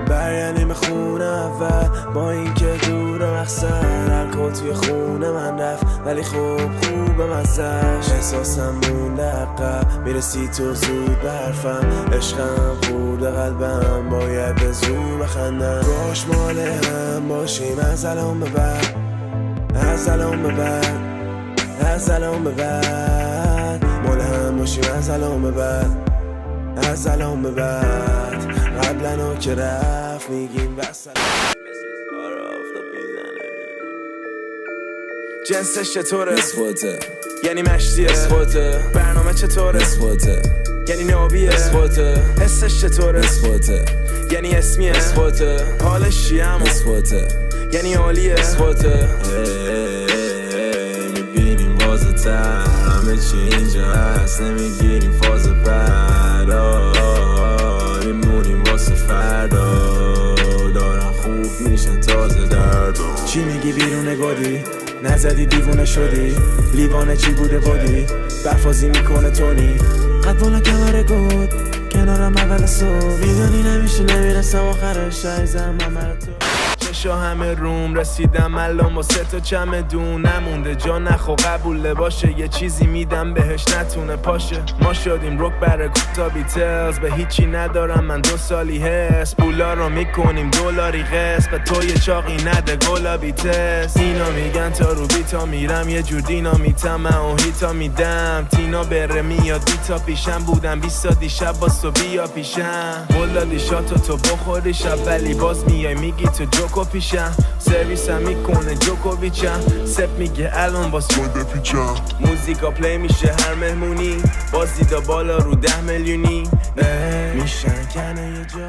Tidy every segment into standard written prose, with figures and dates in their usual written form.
برگردیم خونه اول با این که دور مقصد الکل توی خونه من رفت ولی خوبه مزش احساسم مونده عقب میرسی تو زود به حرفم عشقم خورده قلبم باید به زور بخندم باش مال هم باشیم از الان به بعد از الان به بعد از الان به بعد مال هم باشیم از الان به بعد از الان به بعد قبلا که رفت میگیم وصل جنسش چطوره؟ اسخوته یعنی مشتیه اسخوته برنامه چطوره؟ اسخوته یعنی نابیه اسخوته حسش چطوره؟ اسخوته یعنی اسمیه اسخوته حالش چیه همون؟ اسخوته یعنی عالیه اسخوته میبینیم بازه تر همه چی اینجا هست نمیگیریم فاز بعد میمونیم واسه فردا دارن خوب میشن تازه درد چی میگی بیرون گادی؟ نزدی دیوونه شدی لیوانه چی بوده بودی برفازی میکنه تونی قد بالا کمره گود کنارم اول صبح میدونی نمیشه نمیرسم آخرش عیزم من تو چشا همه روم رسیدم الان واسه تا چمدون نمونده جا نخو قبوله باشه یه چیزی میدم بهش نتونه پاشه ما شدیم روک بره کوتا بیتلز به هیچی ندارم من 2 سالی هست پولا رو میکنیم دلاری قسط به تو یه چاقی نده گلابی تست اینا میگن تا رو بیتا میرم یه جور دینامیتم من و هیتا میدم تینا بره میاد بیتا پیشم بودم 20 دیشب باز تو بیا پیشم بولا دیشاتو تو بخوری شب ولی باز میای میگی تو جوکو پیشم سرویسم میکنه جوکوویچم سپ میگه الان باز چون بپیچم موزیکا پلی میشه هر مهمونی باز دیدا بالا رو 10 میلیونی میشن کنه یه جا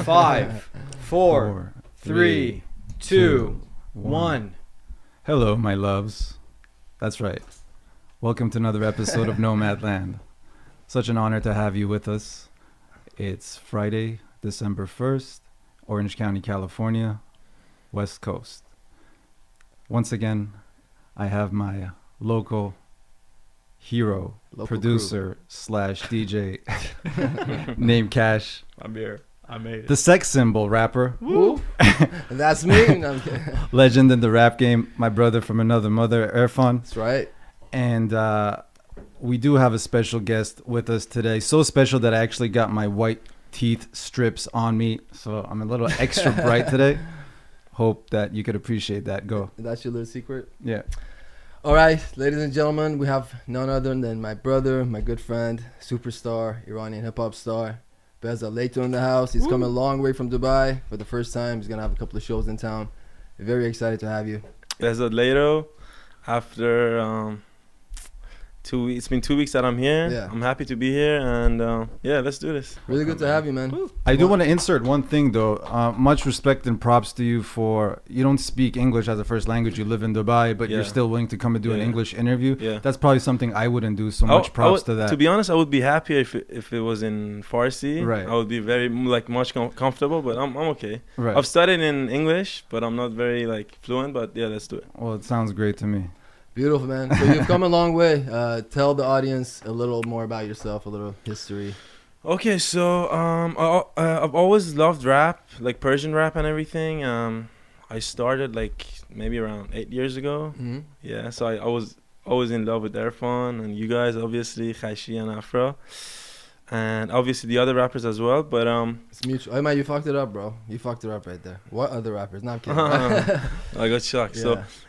5, 4, 3, 2, 1. Hello, my loves. That's right. Welcome to another episode of NomadLand. Such an honor to have you with us. It's Friday, December 1st, Orange County, California, West Coast. Once again, I have my local hero, producer / DJ named Cash. I'm here. I made it. The sex symbol rapper. Woo! That's me. No, Legend in the rap game. My brother from another mother, Erfan. that's right. And we do have a special guest with us today. So special that I actually got my white teeth strips on me. So I'm a little extra bright today. Hope that you could appreciate that. Go. That's your little secret? Yeah. All right, ladies and gentlemen, we have none other than my brother, my good friend, superstar, Iranian Hip Hop star, Behzad Leito in the house. He's coming a long way from Dubai for the first time. He's going to have a couple of shows in town. Very excited to have you. Behzad Leito, after 2 weeks, it's been 2 weeks that I'm here. Yeah. I'm happy to be here, and yeah, let's do this. Really good to have you, man. I do want to insert one thing, though. Much respect and props to you for, you don't speak English as a first language. You live in Dubai, but you're still willing to come and do an English interview. Yeah. That's probably something I wouldn't do, so much props to that. To be honest, I would be happier if it was in Farsi. Right. I would be very, much comfortable, but I'm okay. Right. I've studied in English, but I'm not very, fluent, but yeah, let's do it. Well, it sounds great to me. Beautiful, man. So you've come a long way. Tell the audience a little more about yourself, a little history. Okay, so I've always loved rap, like Persian rap and everything. I started maybe around 8 years ago. Mm-hmm. Yeah, so I was always in love with Airfone and you guys, obviously, Khashi and Afro. And obviously the other rappers as well, but It's mutual. Hey, man, you fucked it up, bro. You fucked it up right there. What other rappers? Not kidding. I got shocked.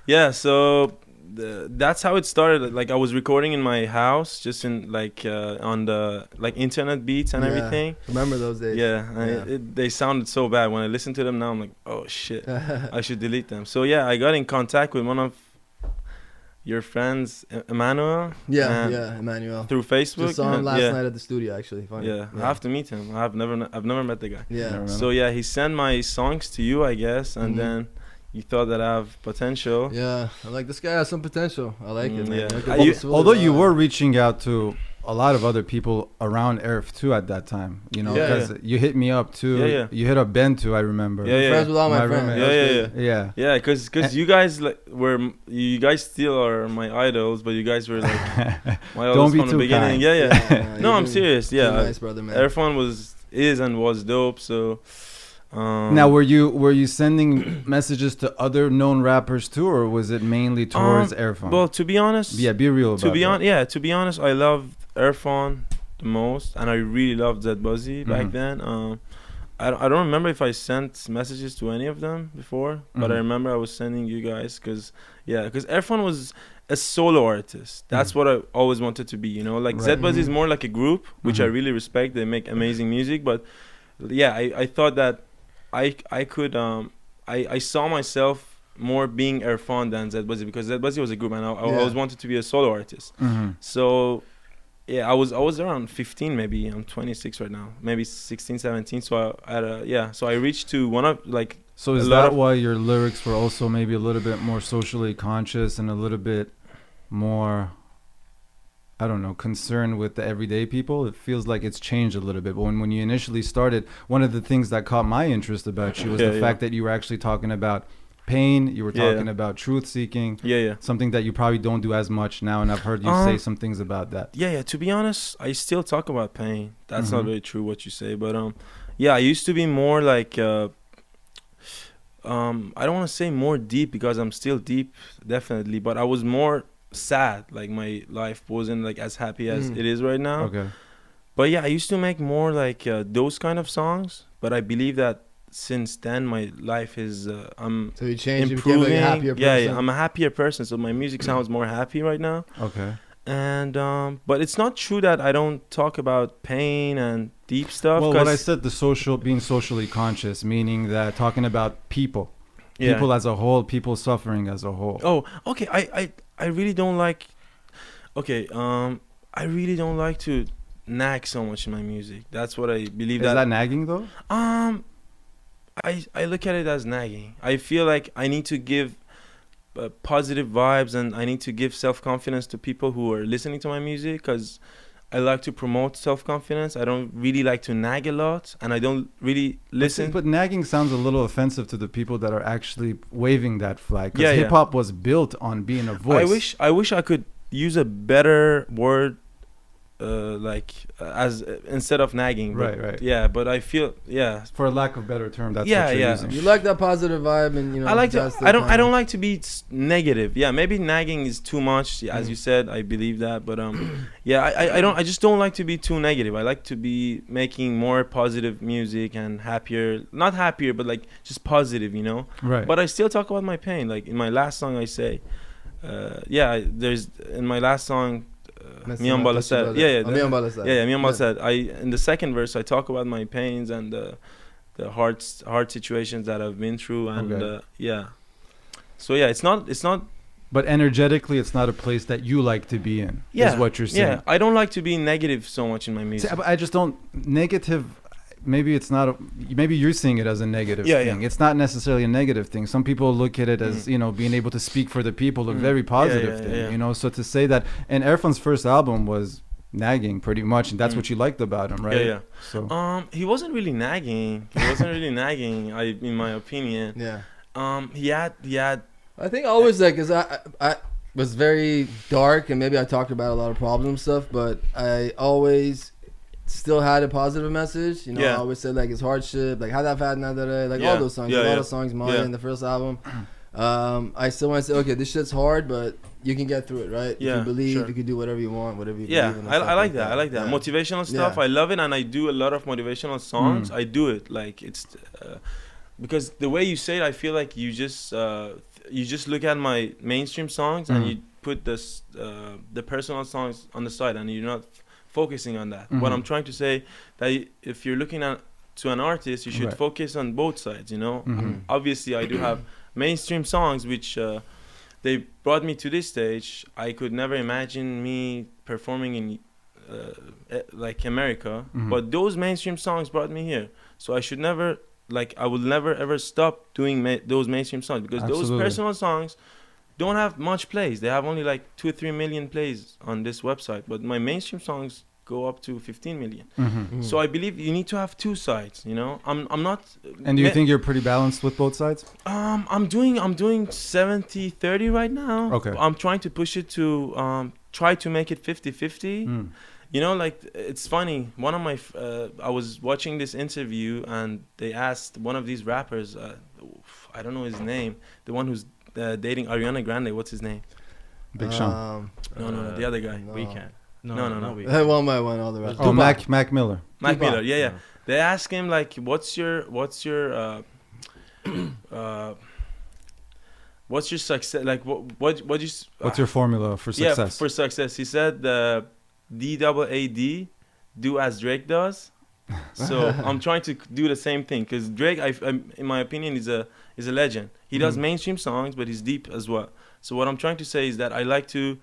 Yeah. So yeah, that's how it started. Like I was recording in my house, just in on the internet beats and everything. Remember those days? Yeah, and they sounded so bad. When I listen to them now, I'm like, oh shit, I should delete them. So yeah, I got in contact with one of your friends Emmanuel. Yeah, yeah, Emmanuel. Through Facebook. Just saw him last yeah. night at the studio, actually. Funny. Yeah, I have to meet him. I've never met the guy. Yeah. So yeah, he sent my songs to you, I guess, and then you thought that I have potential. Yeah, I like this guy has some potential. I like it, man. Yeah. Like, Although you were reaching out to a lot of other people around Erf too at that time, you know, because you hit me up too. Yeah. You hit up Ben too, I remember. Yeah. Friends with all my friends. Yeah. Yeah, because you guys you guys still are my idols, but you guys were like my idols from the beginning. Kind. Yeah. No, I'm serious. Yeah, nice brother, man. Erfan was dope. So. Now, were you sending messages to other known rappers too, or was it mainly towards Airfone? Well, to be honest, be real about it. To be honest, I loved Airfone the most, and I really loved Zed Buzzy back then. I don't remember if I sent messages to any of them before, but I remember I was sending you guys because Airfone was a solo artist. That's what I always wanted to be. You know, like Zed Buzzy is more like a group, which I really respect. They make amazing music, but yeah, I thought that. I could I saw myself more being Erfan than Zed Buzzy because Zed Buzzy was a group and I always wanted to be a solo artist. So yeah, I was around 15 maybe. I'm 26 right now. Maybe 16, 17. So I reached to one of like. So is that why your lyrics were also maybe a little bit more socially conscious and a little bit more, I don't know, concerned with the everyday people? It feels like it's changed a little bit. But when you initially started, one of the things that caught my interest about you was the fact that you were actually talking about pain. You were talking about truth seeking. Something that you probably don't do as much now. And I've heard you say some things about that. Yeah. To be honest, I still talk about pain. That's not really true what you say. But I used to be more like, I don't want to say more deep because I'm still deep, definitely. But I was more sad, like my life wasn't like as happy as it is right now. But yeah, I used to make more like those kind of songs, but I believe that since then my life is I'm so you changed, improving. You became like a happier person. Yeah, I'm a happier person, so my music sounds more happy right now. And but it's not true that I don't talk about pain and deep stuff. Well, what I said, being socially conscious, meaning that talking about people as a whole, people suffering as a whole. Oh, okay. I really don't like. Okay, I really don't like to nag so much in my music. That's what I believe. Is that nagging though? I look at it as nagging. I feel like I need to give positive vibes and I need to give self-confidence to people who are listening to my music because I like to promote self-confidence. I don't really like to nag a lot and I don't really listen. But nagging sounds a little offensive to the people that are actually waving that flag. Because hip-hop was built on being a voice. I wish I could use a better word as instead of nagging. Right. Yeah, but I feel, for a lack of better term, that's what you're using. You like that positive vibe and, you know. I don't like to be negative. Yeah, maybe nagging is too much, as you said. I believe that, but I just don't like to be too negative. I like to be making more positive music and happier, not happier, but like just positive, you know. Right. But I still talk about my pain. Like in my last song, I say, there's in my last song. Mian Bala said, Mian Bala said. In the second verse, I talk about my pains and the hard situations that I've been through, and So it's not. But energetically, it's not a place that you like to be in. Is what you're saying. Yeah, I don't like to be negative so much in my music. See, I just don't negative. Maybe it's not. Maybe you're seeing it as a negative thing. It's not necessarily a negative thing. Some people look at it as being able to speak for the people, a very positive thing. You know, so to say that, and Erfan's first album was nagging pretty much, and that's what you liked about him, right? Yeah. So he wasn't really nagging. In my opinion. He had. I think always like, cause I was very dark, and maybe I talked about a lot of problems and stuff, but I always still had a positive message, you know. I always said like it's hardship, like Hada Fad Nadare, like all those songs, a lot of songs mine in the first album. I still want to say, okay, this shit's hard, but you can get through it, right? If you believe, you can do whatever you want, whatever you believe in. I like that. I like that. Motivational stuff, I love it, and I do a lot of motivational songs. I do it like it's because the way you say it, I feel like you just look at my mainstream songs and you put the personal songs on the side, and you're not focusing on that. What I'm trying to say, that if you're looking to an artist, you should focus on both sides, you know. Obviously I do have mainstream songs which they brought me to this stage. I could never imagine me performing in like America, but those mainstream songs brought me here. So I should never, like, I will never ever stop doing those mainstream songs, because those personal songs don't have much plays. They have only like 2-3 million plays on this website, but my mainstream songs go up to 15 million. So I believe you need to have two sides, you know. I'm not. And do you think you're pretty balanced with both sides? I'm doing 70-30 right now. Okay. I'm trying to push it to try to make it 50-50. You know, like, it's funny. One of my I was watching this interview, and they asked one of these rappers, I don't know his name, the one who's dating Ariana Grande. What's his name? Big Sean. No, the other guy. No. Weeknd. No. One by one, all the rest. Oh, Mac Miller. Mac Miller. Yeah. They asked him, like, what's your success? Like, What's your formula for success? Yeah, for success. He said DAAD, do as Drake does. So I'm trying to do the same thing, because Drake, in my opinion, is a legend. He does mainstream songs, but he's deep as well. So what I'm trying to say is that I like to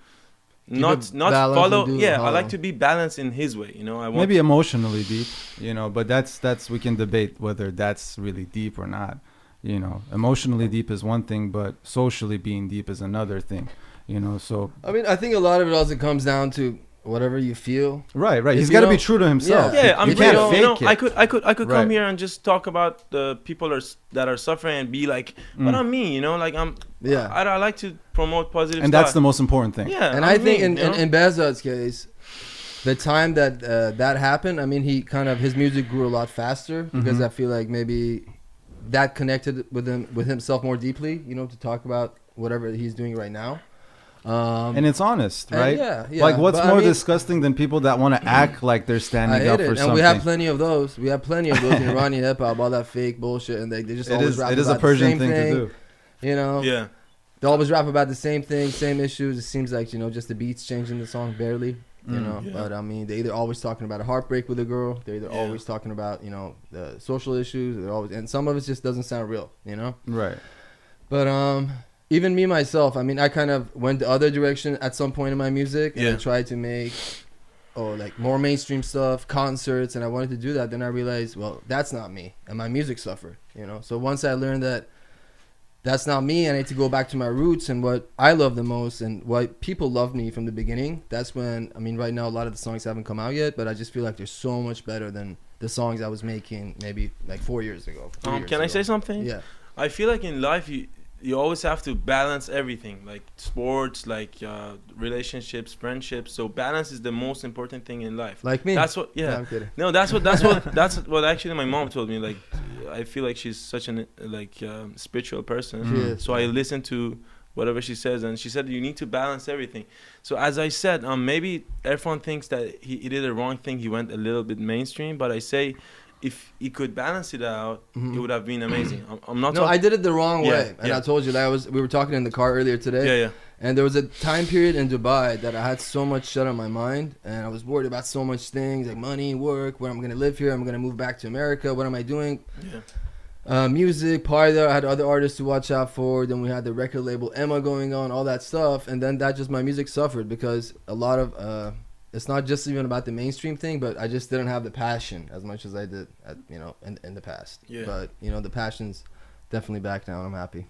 not follow. I like to be balanced in his way. You know, I want maybe emotionally deep. You know, but that's we can debate whether that's really deep or not. You know, emotionally deep is one thing, but socially being deep is another thing. You know, so I mean, I think a lot of it also comes down to whatever you feel. Right. He's got to be true to himself. Yeah, you can't fake it. I could come here and just talk about the people that are suffering and be like, but I'm me, you know, like I like to promote positive and stuff. that's the most important thing. Yeah, and I think in Behzad's case, the time that happened, I mean, his music grew a lot faster, because I feel like maybe that connected with himself more deeply, you know, to talk about whatever he's doing right now. And it's honest, right? Yeah. Like, what's more disgusting than people that want to act like they're standing up for something? And we have plenty of those. We have plenty of those in Iranian hip hop, all that fake bullshit, and they just always rap about the same thing. It is a Persian thing to do. You know? Yeah. They always rap about the same thing, same issues. It seems like, you know, just the beats changing the song barely. You know, but I mean, they're either always talking about a heartbreak with a girl, they're either always talking about, you know, the social issues. They're always, and some of it just doesn't sound real, you know. Right. But even me myself, I mean, I kind of went the other direction at some point in my music, and I tried to make like more mainstream stuff, concerts, and I wanted to do that. Then I realized, well, that's not me, and my music suffered, you know. So once I learned that that's not me, I need to go back to my roots and what I love the most and what people loved me from the beginning. That's when, I mean, right now a lot of the songs haven't come out yet, but I just feel like they're so much better than the songs I was making maybe like 4 years ago. Can I say something? Yeah. I feel like in life you always have to balance everything, like sports, like relationships, friendships. So balance is the most important thing in life. Like me. That's what. Yeah. No, I'm kidding. No, that's what actually my mom told me. Like, I feel like she's such an spiritual person. So I listen to whatever she says, and she said you need to balance everything. So as I said, maybe Erfan thinks that he did the wrong thing. He went a little bit mainstream, but I say, if he could balance it out, it would have been amazing. I'm not. No, I did it the wrong way, and I told you that we were talking in the car earlier today. Yeah. And there was a time period in Dubai that I had so much shit on my mind, and I was worried about so much things, like money, work, where I'm gonna live here, I'm gonna move back to America. What am I doing? Music, Paydar, I had other artists to watch out for. Then we had the record label Emma going on, all that stuff, and then my music suffered because a lot of it's not just even about the mainstream thing, but I just didn't have the passion as much as I did, you know, in the past. Yeah. But you know, the passion's definitely back now, and I'm happy.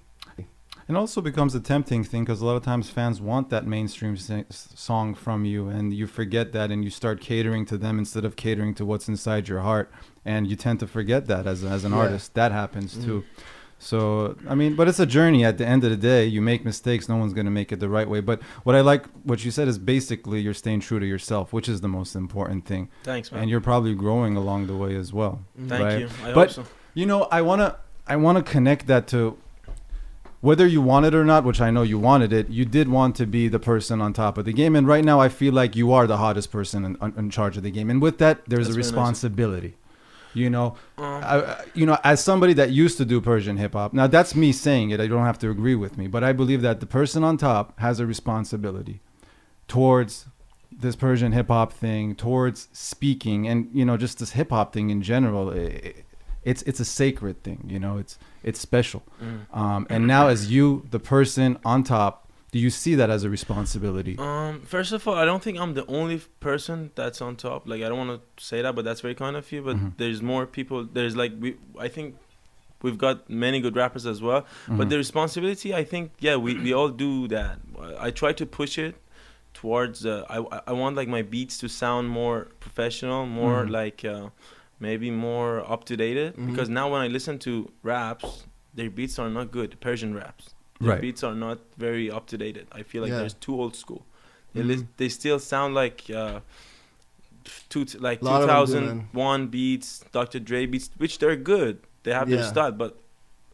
It also becomes a tempting thing, because a lot of times fans want that mainstream song from you, and you forget that, and you start catering to them instead of catering to what's inside your heart, and you tend to forget that as an artist. That happens too. So, I mean, but it's a journey. At the end of the day, you make mistakes. No one's going to make it the right way. But what I like, what you said is basically you're staying true to yourself, which is the most important thing. Thanks, man. And you're probably growing along the way as well. Thank you. I hope so. You know, I want to connect that to whether you want it or not, which I know you wanted it. You did want to be the person on top of the game. And right now, I feel like you are the hottest person in charge of the game. And with that, there's a responsibility. Nice. You know, as somebody that used to do Persian hip hop, now that's me saying it. I don't have to agree with me, but I believe that the person on top has a responsibility towards this Persian hip hop thing, towards speaking, and you know, just this hip hop thing in general. It's a sacred thing. You know, it's special. And now, as you, the person on top, Do you see that as a responsibility? First of all, I don't think I'm the only person that's on top. Like, I don't want to say that, but that's very kind of you. But there's more people. There's like I think we've got many good rappers as well. But the responsibility, I think, yeah, we all do that. I try to push it towards. I want like my beats to sound more professional, more like maybe more up to date. Because now when I listen to raps, their beats are not good. Persian raps. Their beats are not very up to date. I feel like there's too old school. They still sound like 2001 beats, Dr. Dre beats, which they're good. They have their style, but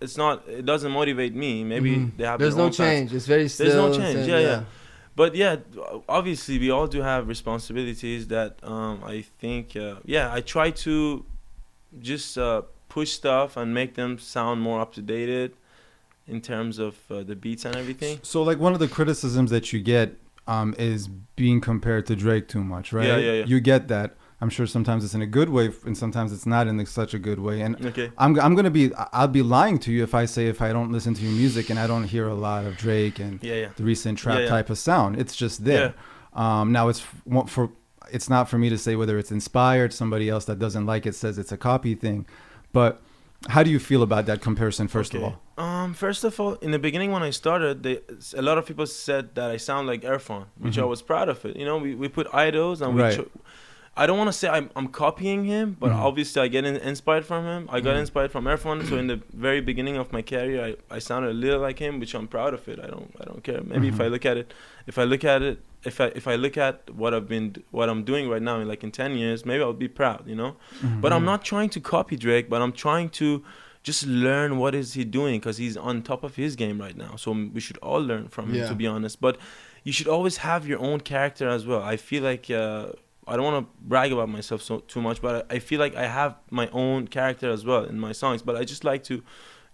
it's not. It doesn't motivate me. Maybe they have. There's their no own change. paths. It's very still. There's no change. Yeah. But yeah, obviously we all do have responsibilities that I think. I try to just push stuff and make them sound more up to date in terms of the beats and everything. So like one of the criticisms that you get is being compared to Drake too much, right? Yeah. You get that. I'm sure sometimes it's in a good way and sometimes it's not in such a good way. And Okay. I'll be lying to you if I say if I don't listen to your music and I don't hear a lot of Drake and the recent trap type of sound. It's just there. Now it's not for me to say whether it's inspired. Somebody else that doesn't like it says it's a copy thing. But how do you feel about that comparison, first of all? First of all, in the beginning when I started, a lot of people said that I sound like Erfan, which I was proud of it. You know, we put idols and I don't want to say I'm copying him, but obviously I get inspired from him. I got inspired from Airfone, so in the very beginning of my career, I sounded a little like him, which I'm proud of it. I don't care. Maybe if I look at what I'm doing right now, like in 10 years, maybe I'll be proud, you know. But I'm not trying to copy Drake, but I'm trying to just learn what is he doing, because he's on top of his game right now. So we should all learn from him, to be honest. But you should always have your own character as well. I feel like I don't want to brag about myself too much, but I feel like I have my own character as well in my songs. But I just like to,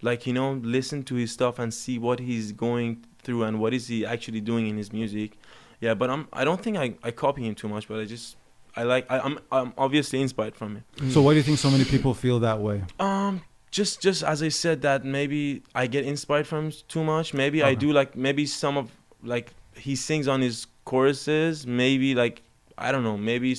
listen to his stuff and see what he's going through and what is he actually doing in his music. Yeah, but I don't think I copy him too much, but I'm obviously inspired from him. So why do you think so many people feel that way? Just as I said, that maybe I get inspired from him too much. Maybe I do, maybe some of, he sings on his choruses, maybe I don't know, maybe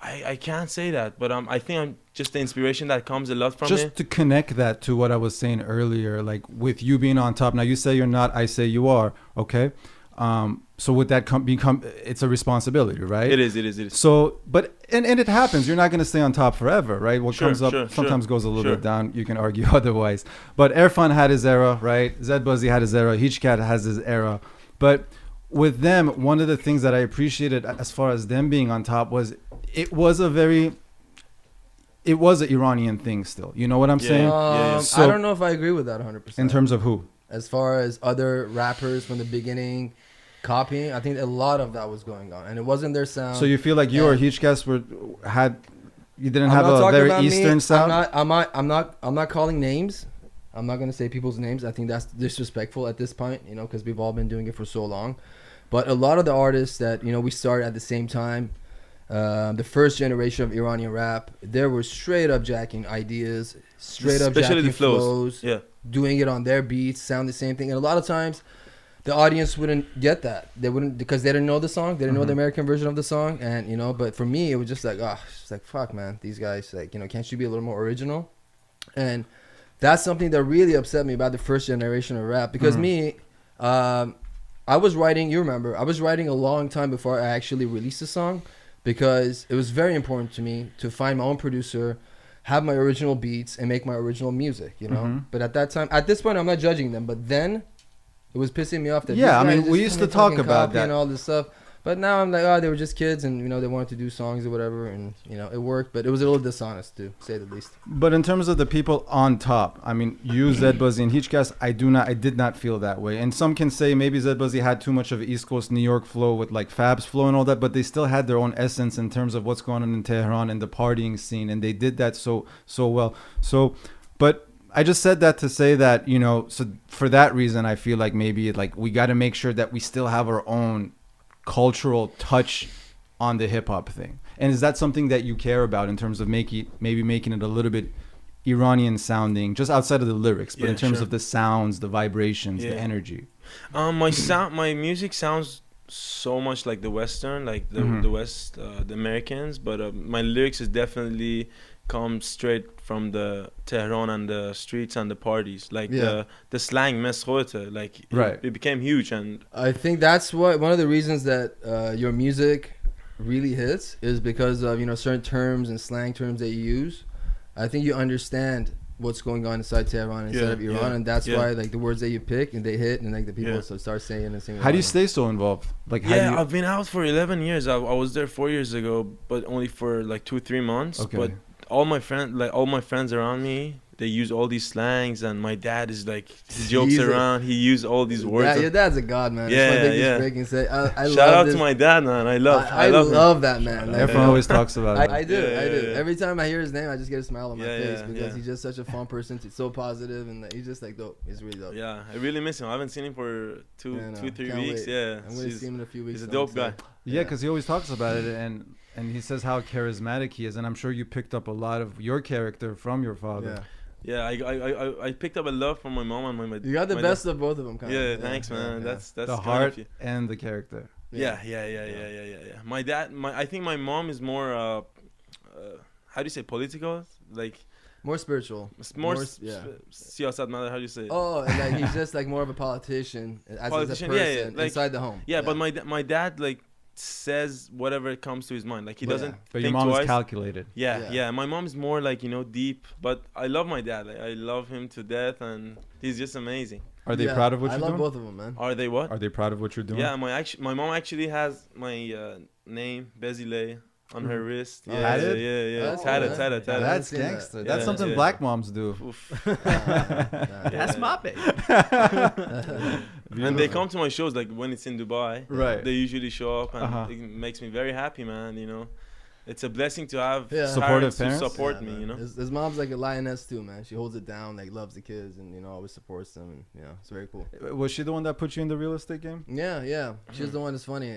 I can't say that, but I think I'm just the inspiration that comes a lot from it. Just to connect that to what I was saying earlier, like with you being on top. Now you say you're not, I say you are, okay? So would that become, it's a responsibility, right? It is. So, but, and it happens. You're not going to stay on top forever, right? What comes up sometimes goes a little bit down. You can argue otherwise. But Erfan had his era, right? Zed Buzzy had his era. Hitchcat has his era. But with them, one of the things that I appreciated as far as them being on top was it was an Iranian thing still. You know what I'm saying? So, I don't know if I agree with that 100%. In terms of who? As far as other rappers from the beginning copying, I think a lot of that was going on, and it wasn't their sound. So you feel like you or Hitchcat you didn't have a very Eastern sound? I'm not calling names. I'm not going to say people's names. I think that's disrespectful at this point, you know, because we've all been doing it for so long. But a lot of the artists that, you know, we started at the same time, the first generation of Iranian rap, they were straight up jacking ideas, especially jacking the flows, doing it on their beats, sound the same thing. And a lot of times the audience wouldn't get that. They wouldn't, because they didn't know the song. They didn't know the American version of the song. And, you know, but for me, it was just like, it's like, fuck, man, these guys, like, you know, can't you be a little more original? And that's something that really upset me about the first generation of rap. Because I was writing, you remember, I was writing a long time before I actually released the song, because it was very important to me to find my own producer, have my original beats, and make my original music, you know? But at that time, at this point, I'm not judging them, but then it was pissing me off that I mean, we used to talk about that and all this stuff. But now I'm like, they were just kids, and, you know, they wanted to do songs or whatever, and, you know, it worked, but it was a little dishonest, to say the least. But in terms of the people on top, I mean, you, Zed Buzzy, and Hitchcat, I did not feel that way. And some can say maybe Zed Buzzy had too much of an East Coast New York flow with like Fab's flow and all that, but they still had their own essence in terms of what's going on in Tehran and the partying scene, and they did that so well. So, but I just said that to say that, you know, so for that reason, I feel like maybe like we got to make sure that we still have our own cultural touch on the hip hop thing. And is that something that you care about in terms of making it a little bit Iranian sounding, just outside of the lyrics, but Yeah, in terms sure. of the sounds, the vibrations, the Yeah. energy? My music sounds so much like the Western, like the West, the Americans, but my lyrics is definitely come straight from the Tehran and the streets and the parties, like the slang meskhota, like Right. it became huge. And I think that's what one of the reasons that your music really hits is because of certain terms and slang terms that you use. I think you understand what's going on inside Tehran instead of Iran, and that's why like the words that you pick and they hit, and like the people start saying and singing. How do you stay so involved? Like, how do you... I've been out for 11 years. I was there 4 years ago, but only for like 2-3 months. Okay. But all my friends around me, they use all these slangs, and my dad is like, he jokes around. He uses all these words. Yeah, your dad's a god, man. Yeah, That's my biggest yeah. break and say, I Shout love out this. to my dad, man. I love love him. that man. Like, Erfan always talks about it. I do. Yeah. Every time I hear his name, I just get a smile on my face because yeah. he's just such a fun person. He's so positive, and he's just like dope. He's really dope. Yeah, I really miss him. I haven't seen him for 3 weeks. Wait. Yeah, I'm gonna see him in a few weeks. he's a dope guy. Yeah, because he always talks about it, and he says how charismatic he is, and I'm sure you picked up a lot of your character from your father. Yeah. Yeah, I picked up a love from my mom and my You got the best of both of them, kind of. Yeah, thanks, man. That's The kind heart of you. and the character. Yeah. My dad, I think my mom is more how do you say political? Like more spiritual. Siyasat matter, how do you say it? Oh, and like he's just like more of a politician as a person like, inside the home. Yeah, but my dad like says whatever comes to his mind. Like he doesn't But think your mom twice. is calculated. Yeah. My mom is more like, deep, but I love my dad. Like, I love him to death, and he's just amazing. Are they proud of what you're doing? I love both of them, man. Are they what? Are they proud of what you're doing? Yeah, my mom actually has my name Behzad Leito on her wrist. Oh, had it? Yeah. That's Tatted. cool, man. That's seen that. gangster. Yeah, That's something yeah. black moms do. That's my baby. And they come to my shows like when it's in Dubai. Right. They usually show up, and Uh-huh. it makes me very happy, man. It's a blessing to have Supportive parents who parents? support me. Man. His mom's like a lioness too, man. She holds it down, like loves the kids, and always supports them, and it's very cool. Was she the one that put you in the real estate game? Yeah. She's the one that's funny.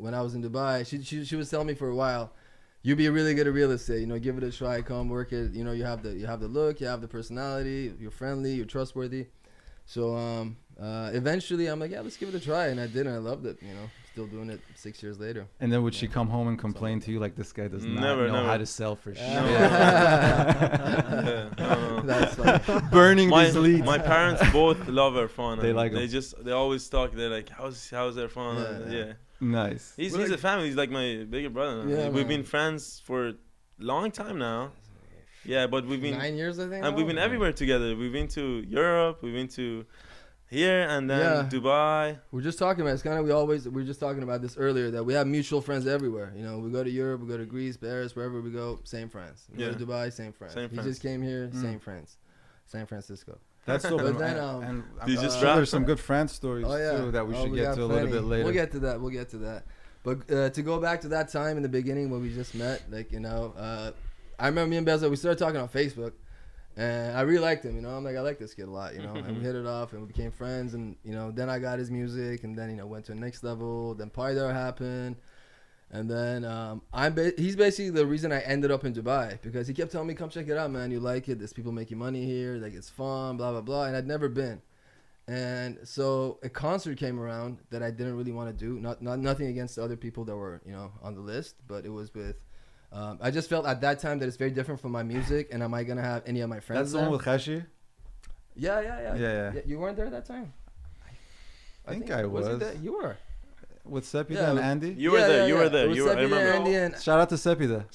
When I was in Dubai, she was telling me for a while, you'd be really good at real estate. Give it a try, come work it. You have the look, you have the personality, you're friendly, you're trustworthy. So eventually, I'm like, yeah, let's give it a try, and I did, and I loved it. Still doing it 6 years later. And then would she come home and complain to you like, this guy does not Never. how to sell for shit? No. That's funny. Burning these leads. My parents both love Erfan. They like him. They always talk. They're like, how's Erfan? Yeah. Nice. He's a family. He's like my bigger brother. Yeah, We've man. been friends for a long time now. Yeah, but we've been 9 years, I think. and we've been everywhere together. We've been to Europe. We've been to here and then Dubai. We're just talking about it's kind of we were just talking about this earlier that we have mutual friends everywhere. We go to Europe, we go to Greece, Paris, wherever we go, same friends. We go to Dubai, same friends. He just came here, same friends. San Francisco. That's so. But then, and you I'm just sure rap? there's some good France stories too that we should we get got to a little plenty. bit later. We'll get to that. But to go back to that time in the beginning when we just met, I remember me and Behzad, we started talking on Facebook, and I really liked him. I'm like, I like this kid a lot. And we hit it off, and we became friends. And then I got his music, and then went to the next level. Then Paydar happened, and then he's basically the reason I ended up in Dubai, because he kept telling me, come check it out, man. You like it? There's people making money here. Like, it's fun, blah blah blah. And I'd never been. And so a concert came around that I didn't really want to do. Nothing against the other people that were on the list, but it was with. I just felt at that time that it's very different from my music, and am I gonna have any of my friends? That's the one with Khashi? Yeah. You weren't there that time. I think I was. You were. With Sepida and Andy? You were there. You were there. It was You were, I Sepida, remember. Andy, and Shout out to Sepida.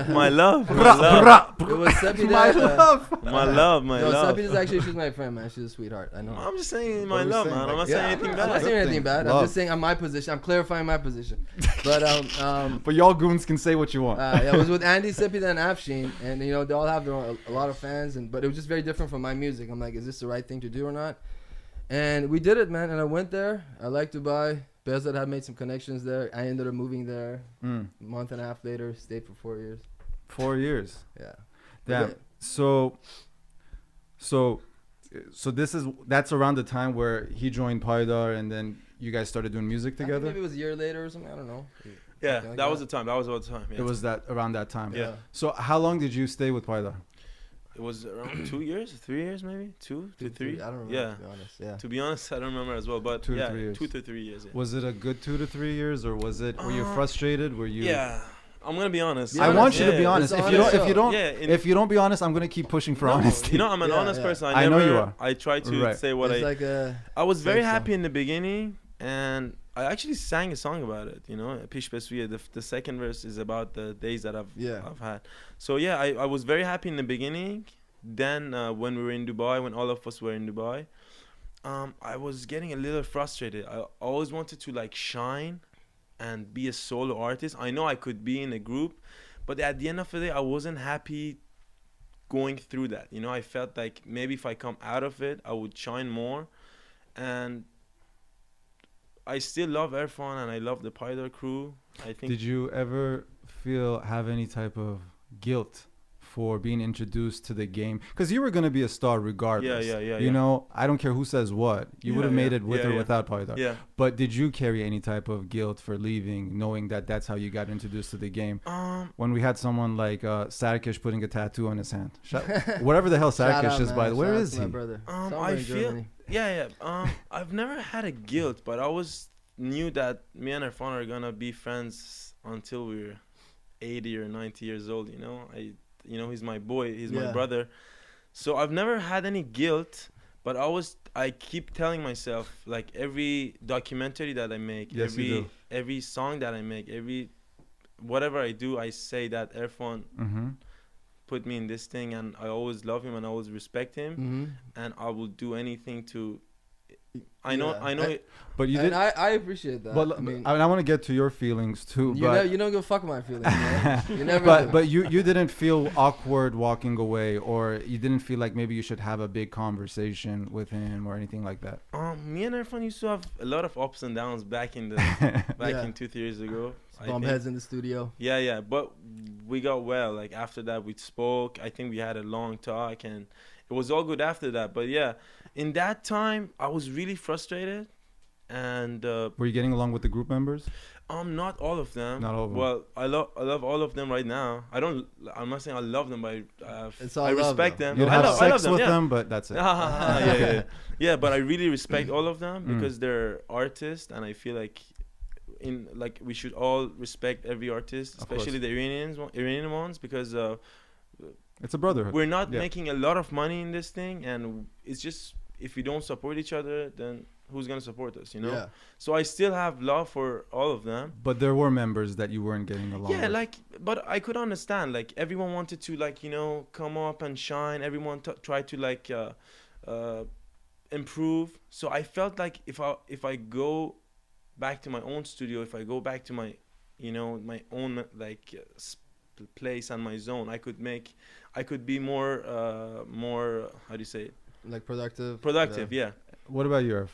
My love. My love. it was Sepida. My love. My love. My No, love. Sepida's actually, she's my friend, man. She's a sweetheart. I know. I'm just saying my What are we love, saying? man. I'm not Yeah, saying anything I'm not bad. saying anything bad. Love. I'm just saying on my position. I'm clarifying my position. But But y'all goons can say what you want. yeah, it was with Andy, Sepida, and Afshin, and they all have a lot of fans, but it was just very different from my music. I'm like, is this the right thing to do or not? And we did it, man. And I went there. I liked Dubai. Behzad had made some connections there. I ended up moving there. A month and a half later, stayed for 4 years. 4 years. Yeah. Damn. So that's around the time where he joined Paydar, and then you guys started doing music I think together. maybe it was a year later or something. I don't know. Yeah, Something like that was the time. That was about the time. Yeah. It was around that time. Yeah. So how long did you stay with Paydar? it was around 2 years, 3 years, maybe 2 to 3. I don't remember. Yeah. To be honest. Yeah. To be honest, I don't remember as well, but 2 to yeah, 3 years. 2 to 3 years. Yeah. Was it a good 2 to 3 years, or was it? Were you frustrated? Were you? Yeah, I'm gonna be honest. I want you to be honest. It's If you don't be honest, I'm gonna keep pushing for honesty. You know, I'm an Yeah, honest yeah. person. I know you are. I try to Right. say what It's I. like a. I was very Safe happy in the beginning, and I actually sang a song about it. You know, Pish Beswiye. The second verse is about the days that I've had. So yeah, I was very happy in the beginning. Then when we were in Dubai, when all of us were in Dubai, I was getting a little frustrated. I always wanted to like shine and be a solo artist. I know I could be in a group, but at the end of the day, I wasn't happy going through that. You know, I felt like maybe if I come out of it, I would shine more. And I still love Erfan and I love the Paydar crew. I think. Did you ever have any type of guilt for being introduced to the game? Because you were going to be a star regardless. Yeah. You know, I don't care who says what. You would have made it with or without Paydar. Yeah. But did you carry any type of guilt for leaving, knowing that that's how you got introduced to the game? When we had someone like Sarkish putting a tattoo on his hand. Whatever the hell Sarkish is, by the way. Where is he? I feel... Yeah. I've never had a guilt, but I always knew that me and Erfan are going to be friends until we're 80 or 90 years old, you know? He's my boy, he's my brother. So I've never had any guilt, but I keep telling myself, like every documentary that I make, every song that I make, whatever I do, I say that Erfan put me in this thing, and I always love him and I always respect him, and I will do anything to. I know. But you did. I appreciate that. But I want to get to your feelings too. You don't give a fuck about my feelings. Right? You never. But you didn't feel awkward walking away, or you didn't feel like maybe you should have a big conversation with him or anything like that. Me and Erfan used to have a lot of ups and downs back in 2-3 years ago. Bump heads in the studio. Yeah. But we got well. Like after that, we spoke. I think we had a long talk, and it was all good after that. But yeah, in that time, I was really frustrated. And were you getting along with the group members? Not all of them. Not all of them. Well, I love all of them right now. I'm not saying I love them, but I love respect them. You have sex with them, but that's it. Yeah, but I really respect all of them because they're artists, and I feel like we should all respect every artist, especially the Iranian ones, because it's a brotherhood. We're not making a lot of money in this thing, and it's just if we don't support each other, then who's gonna support us, you know? Yeah. So I still have love for all of them. But there were members that you weren't getting along with. But I could understand. Like everyone wanted to come up and shine. Everyone tried to improve. So I felt like if I go back to my own studio, if I go back to my own place and my zone, I could be more how do you say it? Like productive. Yeah. What about you, Erf?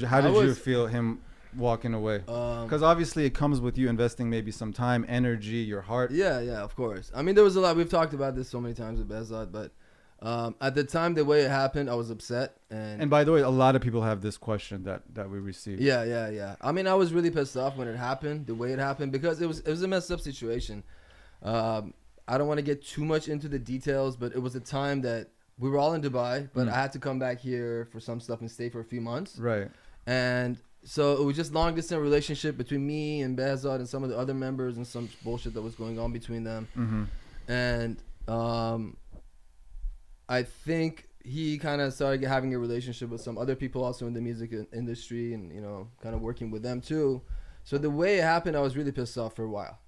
How did you feel him walking away? Because obviously it comes with you investing maybe some time, energy, your heart. Yeah, of course. I mean, there was a lot. We've talked about this so many times with Behzad, but at the time, the way it happened, I was upset. And by the way, a lot of people have this question that we received. Yeah. I mean, I was really pissed off when it happened, the way it happened, because it was a messed up situation. I don't want to get too much into the details, but it was a time that we were all in Dubai, but I had to come back here for some stuff and stay for a few months. Right. And so it was just long distance relationship between me and Behzad and some of the other members and some bullshit that was going on between them. And I think he kind of started having a relationship with some other people also in the music industry, and kind of working with them too. So the way it happened, I was really pissed off for a while.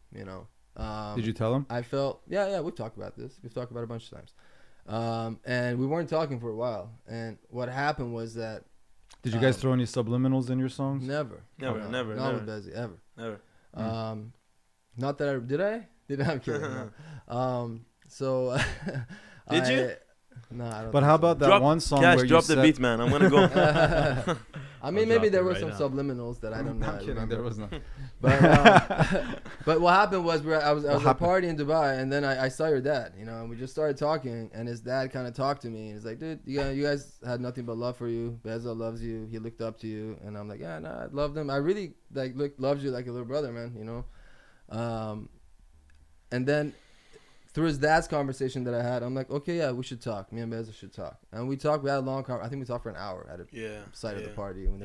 Did you tell him? I felt we've talked about this. We've talked about it a bunch of times. And we weren't talking for a while. And what happened was that. Did you guys throw any subliminals in your songs? Never. Not with Behzad, ever. Never. Not that I did. I'm kidding. No. So. Did you? No, I don't. But how about that one song where you drop the beat, man. I'm gonna go. I mean, maybe there were some subliminals that I don't know. I'm kidding. There was not. But what happened was I was at a party in Dubai, and then I saw your dad, and we just started talking, and his dad kind of talked to me. He's like, dude, you guys had nothing but love for you. Behzad loves you. He looked up to you. And I'm like, yeah, no, I loved him. I really loved you like a little brother, man, And then through his dad's conversation that I had, I'm like, okay, yeah, we should talk. Me and Behzad should talk. And we talked. We had a long conversation. I think we talked for an hour at a site of the party. When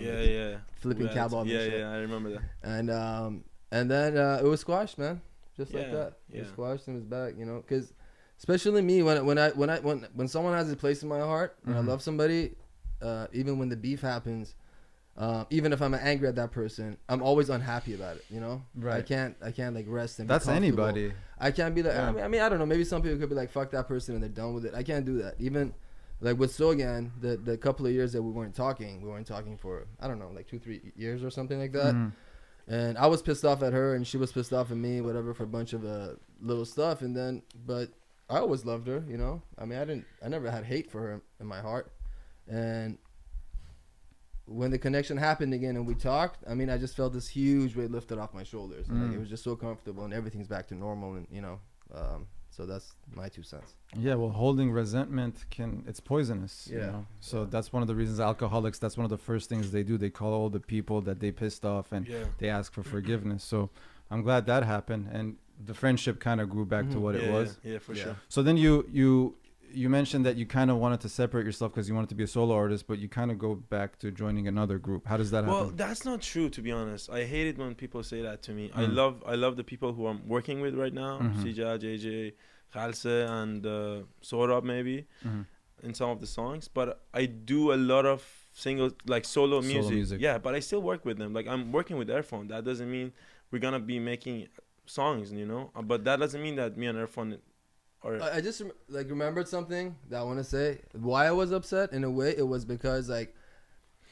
flipping cab off and shit. Yeah, I remember that. And then it was squashed, man. Just like that. It was squashed and it was back, you know, because especially me, when someone has a place in my heart, and I love somebody, even when the beef happens, even if I'm angry at that person, I'm always unhappy about it, you know. Right. I can't like rest and that's be anybody. I can't be like, I mean, I don't know. Maybe some people could be like, fuck that person, and they're done with it. I can't do that. Even like with Sogan, the couple of years that we weren't talking for, I don't know, like 2-3 years or something like that. And I was pissed off at her, and she was pissed off at me, whatever, for a bunch of little stuff. And then, but I always loved her, you know. I mean, I never had hate for her in my heart. And when the connection happened again and we talked, I mean, I just felt this huge weight lifted off my shoulders. And like, it was just so comfortable, and everything's back to normal, and you know. So that's my 2 cents. Yeah, well, holding resentment it's poisonous. Yeah. You know? So that's one of the reasons alcoholics, that's one of the first things they do. They call all the people that they pissed off, and they ask for forgiveness. So I'm glad that happened, and the friendship kind of grew back to what it was. Yeah, for sure. So then you mentioned that you kind of wanted to separate yourself because you wanted to be a solo artist, but you kind of go back to joining another group. How does that happen? Well, that's not true, to be honest. I hate it when people say that to me. I love the people who I'm working with right now. Sija, JJ, Khalse, and Sohrab maybe in some of the songs. But I do a lot of solo music. Yeah, but I still work with them. Like, I'm working with Airfone. That doesn't mean we're going to be making songs, you know? But that doesn't mean that me and Airfone... I just remembered something that I want to say. Why I was upset, in a way, it was because like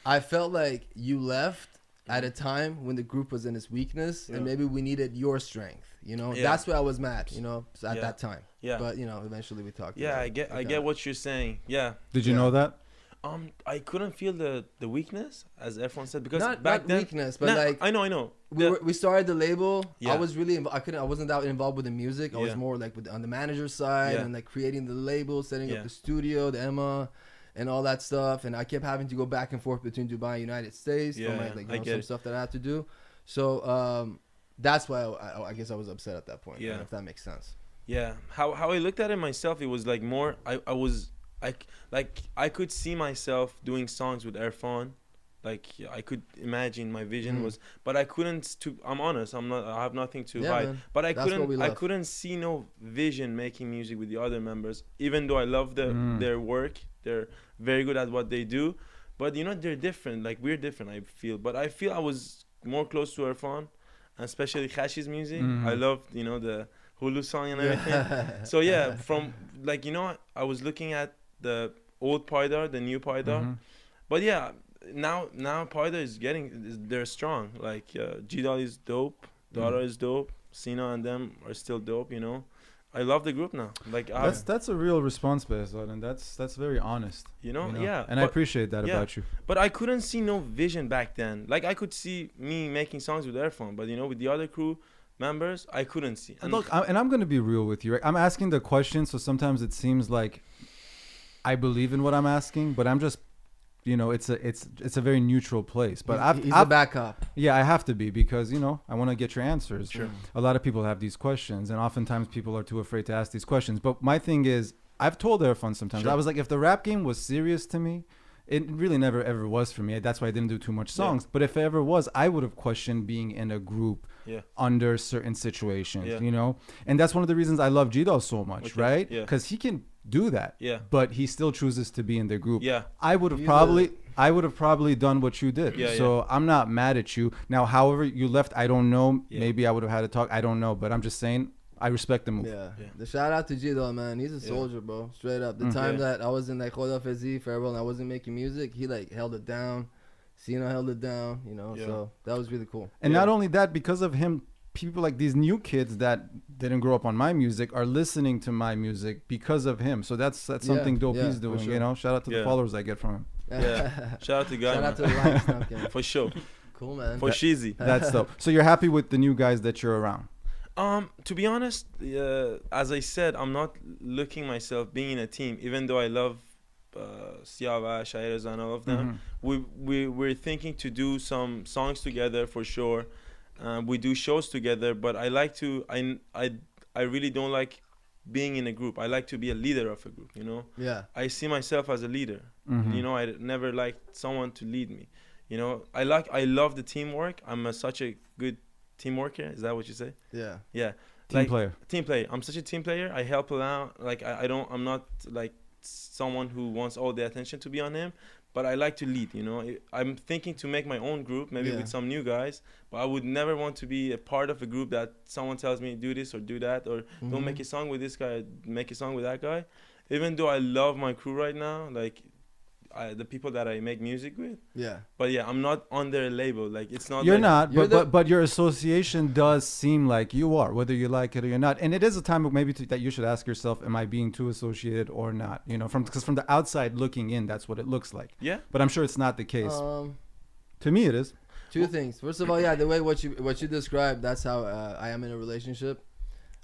I felt like you left at a time when the group was in its weakness, and maybe we needed your strength. You know, that's why I was mad. You know, at that time. Yeah. But you know, eventually we talked. Yeah, I get what you're saying. Yeah. Did you know that? I couldn't feel the weakness, as everyone said, because not back then weakness, but like I know. We started the label. I was really I wasn't that involved with the music. I was more like on the manager's side and like creating the label, setting up the studio, the Emma, and all that stuff. And I kept having to go back and forth between Dubai and United States for some stuff that I had to do. So that's why I guess I was upset at that point. Yeah, if that makes sense. Yeah, how I looked at it myself, it was like more I could see myself doing songs with Erfan. Like I could imagine my vision was, but I couldn't. I'm honest. I have nothing to hide. Man. But I couldn't see no vision making music with the other members. Even though I love their work, they're very good at what they do. But you know, they're different. Like we're different. I feel. But I feel I was more close to Erfan, and especially Khashi's music. I loved the Hulu song and everything. So yeah, from like I was looking at the old Paydar, the new Paydar, but yeah. Now Paydar they're strong. Like Jeeto is dope, Dara is dope, Sina and them are still dope. I love the group now. Like that's a real response, Behzad, and that's very honest. Yeah. And I appreciate that about you. But I couldn't see no vision back then. Like I could see me making songs with Airfone, but with the other crew members, I couldn't see. And look, I'm gonna be real with you. Right? I'm asking the question, so sometimes it seems like I believe in what I'm asking, but I'm just. It's a very neutral place, but he's a backup. Yeah, I have to be because I want to get your answers. Sure. A lot of people have these questions, and oftentimes people are too afraid to ask these questions. But my thing is, I've told Erfan sometimes. I was like, if the rap game was serious to me, it really never ever was for me. That's why I didn't do too much songs. But if it ever was, I would have questioned being in a group under certain situations. And that's one of the reasons I love Jeeto so much, right? Because he can do that, but he still chooses to be in the group. I would have probably done what you did. So I'm not mad at you. Now, however you left, I don't know. Maybe I would have had to talk. I don't know, but I'm just saying I respect the move. The shout out to Jeeto, man. He's a soldier, bro. Straight up. The time that I was in like Khodafizi, farewell, and I wasn't making music, he like held it down. Sina held it down, so that was really cool. And not only that, because of him, people like these new kids that didn't grow up on my music are listening to my music because of him. So that's something dope he's doing. Sure. Shout out to the followers I get from him. Shout out to Guy. Shout out to the likes, for sure. Cool, man. For Sheezy. That's dope. So you're happy with the new guys that you're around? To be honest, as I said, I'm not looking myself being in a team, even though I love Siava, Shairaz and all of them. We're thinking to do some songs together for sure. We do shows together, but I really don't like being in a group. I like to be a leader of a group, you know. Yeah. I see myself as a leader. Mhm. You know, I never liked someone to lead me. You know, I love the teamwork. I'm such a good team worker. Is that what you say? Yeah. Yeah. Team player. Team player. I'm such a team player. I help around. Like I'm not like someone who wants all the attention to be on him, but I like to lead. You know, I'm thinking to make my own group, maybe with some new guys. But I would never want to be a part of a group that someone tells me do this or do that, or don't make a song with this guy, make a song with that guy. Even though I love my crew right now, like the people that I make music with. Yeah. But yeah, I'm not under a label. Like it's not. You're like, not, you're but your association does seem like you are, whether you like it or you're not. And it is a time maybe that you should ask yourself, am I being too associated or not? You know, because from the outside looking in, that's what it looks like. Yeah. But I'm sure it's not the case. To me, it is. Two things. First of all, yeah, the way what you described, that's how I am in a relationship.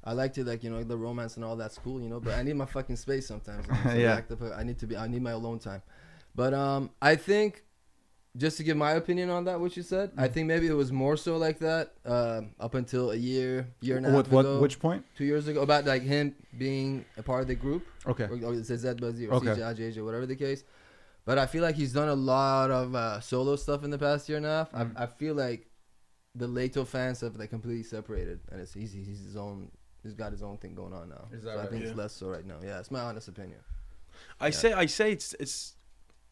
I like to like, you know, the romance and all that's cool, you know, but I need my fucking space sometimes. You know? So Yeah. I need my alone time. But I think, just to give my opinion on that, what you said, I think maybe it was more so like that up until a year and a half ago. Which point? 2 years ago, about like him being a part of the group. Okay. Or it's Zed Buzzy or Okay. CJ, whatever the case. But I feel like he's done a lot of solo stuff in the past year and a half. I feel like the Leito fans have like completely separated, and he's his own. He's got his own thing going on now. Is that so right? I think Yeah. it's less so right now. Yeah, it's my honest opinion. I say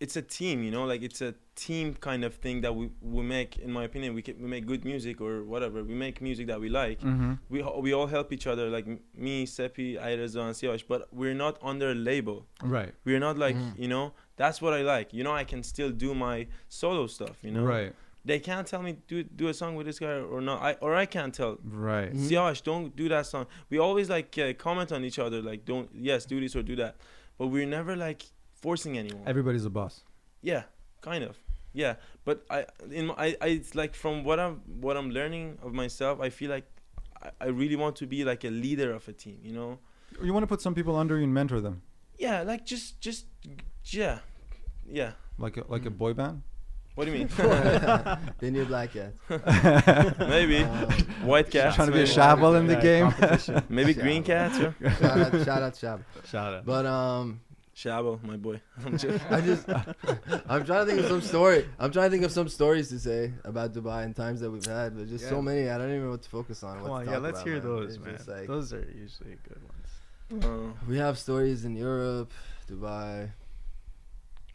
it's a team, you know, like it's a team kind of thing that we make. In my opinion, we make good music or whatever. We make music that we like. Mm-hmm. We all help each other, like me, Sepi, Ayreza, and Siavash, but we're not under a label. Right. We're not like, you know, that's what I like. You know, I can still do my solo stuff, you know. Right. They can't tell me do a song with this guy or not. I can't tell. Right. Siavash, don't do that song. We always like comment on each other, like do this or do that. But we're never like forcing anyone. Everybody's a boss. Yeah, kind of. Yeah, but I it's like from what I'm learning of myself, I feel like I really want to be like a leader of a team, you know? You want to put some people under you and mentor them, Yeah, like just yeah. like a boy band. What do you mean? They need black cats. Maybe white cats. Trying to be a maybe. Shabal in the game. Maybe green cats. Or? Shout out Shab. Shout out. But Shabo, my boy. I'm trying to think of some story. I'm trying to think of some stories to say about Dubai and times that we've had, but just so many. I don't even know what to focus on. Come on, yeah, let's hear those, man. Like, Those are usually good ones. we have stories in Europe, Dubai,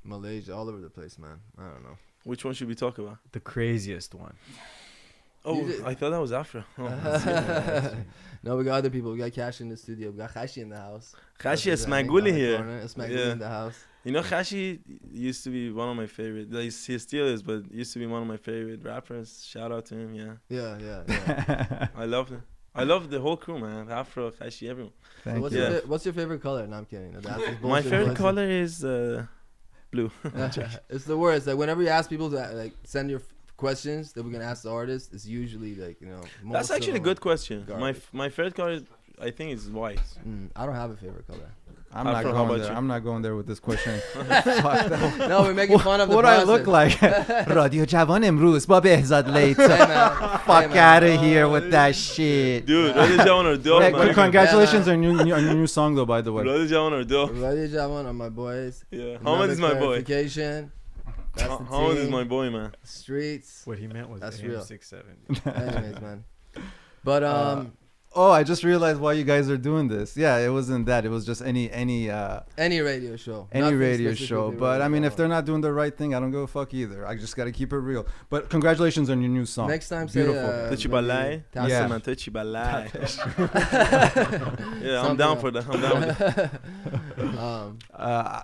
Malaysia, all over the place, man. I don't know. Which one should we talk about? The craziest one. Oh, I thought that was Afro. No, we got other people. We got Cash in the studio. We got Khashi in the house. Khashi Esmaguli here. Esmaguli in the house. You know, Khashi used to be one of my favorite. Like, he still is, but used to be one of my favorite rappers. Shout out to him, yeah. Yeah. I love him. I love the whole crew, man. Afro, Khashi, everyone. Thank you. What's your favorite color? No, I'm kidding. My favorite color is blue. It's the worst. Like whenever you ask people to like send your questions that we're gonna ask the artist, it's usually like, you know. That's actually a good question. Garbage. My favorite color, I think, is white. I don't have a favorite color. I'm not Afro, how going about there. you? I'm not going there with this question. Fuck that. No, we're making fun of the What do I process. look like? رادیو جوان امروز با بهزاد لیتو. Hey, man. Fuck out of here with that shit. Dude, Radi Jawan are dope, Hey, man. congratulations on your new song though, by the way. Radi Jawan are dope. Ready, Jawan, are my boys. Yeah. Hamad is my boy. Clarification. That's the Hamad is team. my boy, man. Streets. What he meant was That's the real. AM670. Anyways, man. But Oh, I just realized why you guys are doing this. Yeah, it wasn't that. It was just any radio show. any Nothing radio specifically show. But I mean, if Jawan. they're not doing the right thing, I don't give a fuck either. I just gotta keep it real. But congratulations on your new song. Next time, say Beautiful. Tuchibalai. maybe Yeah. Man, Tuchibalai. Yeah, I'm down for that. I'm down with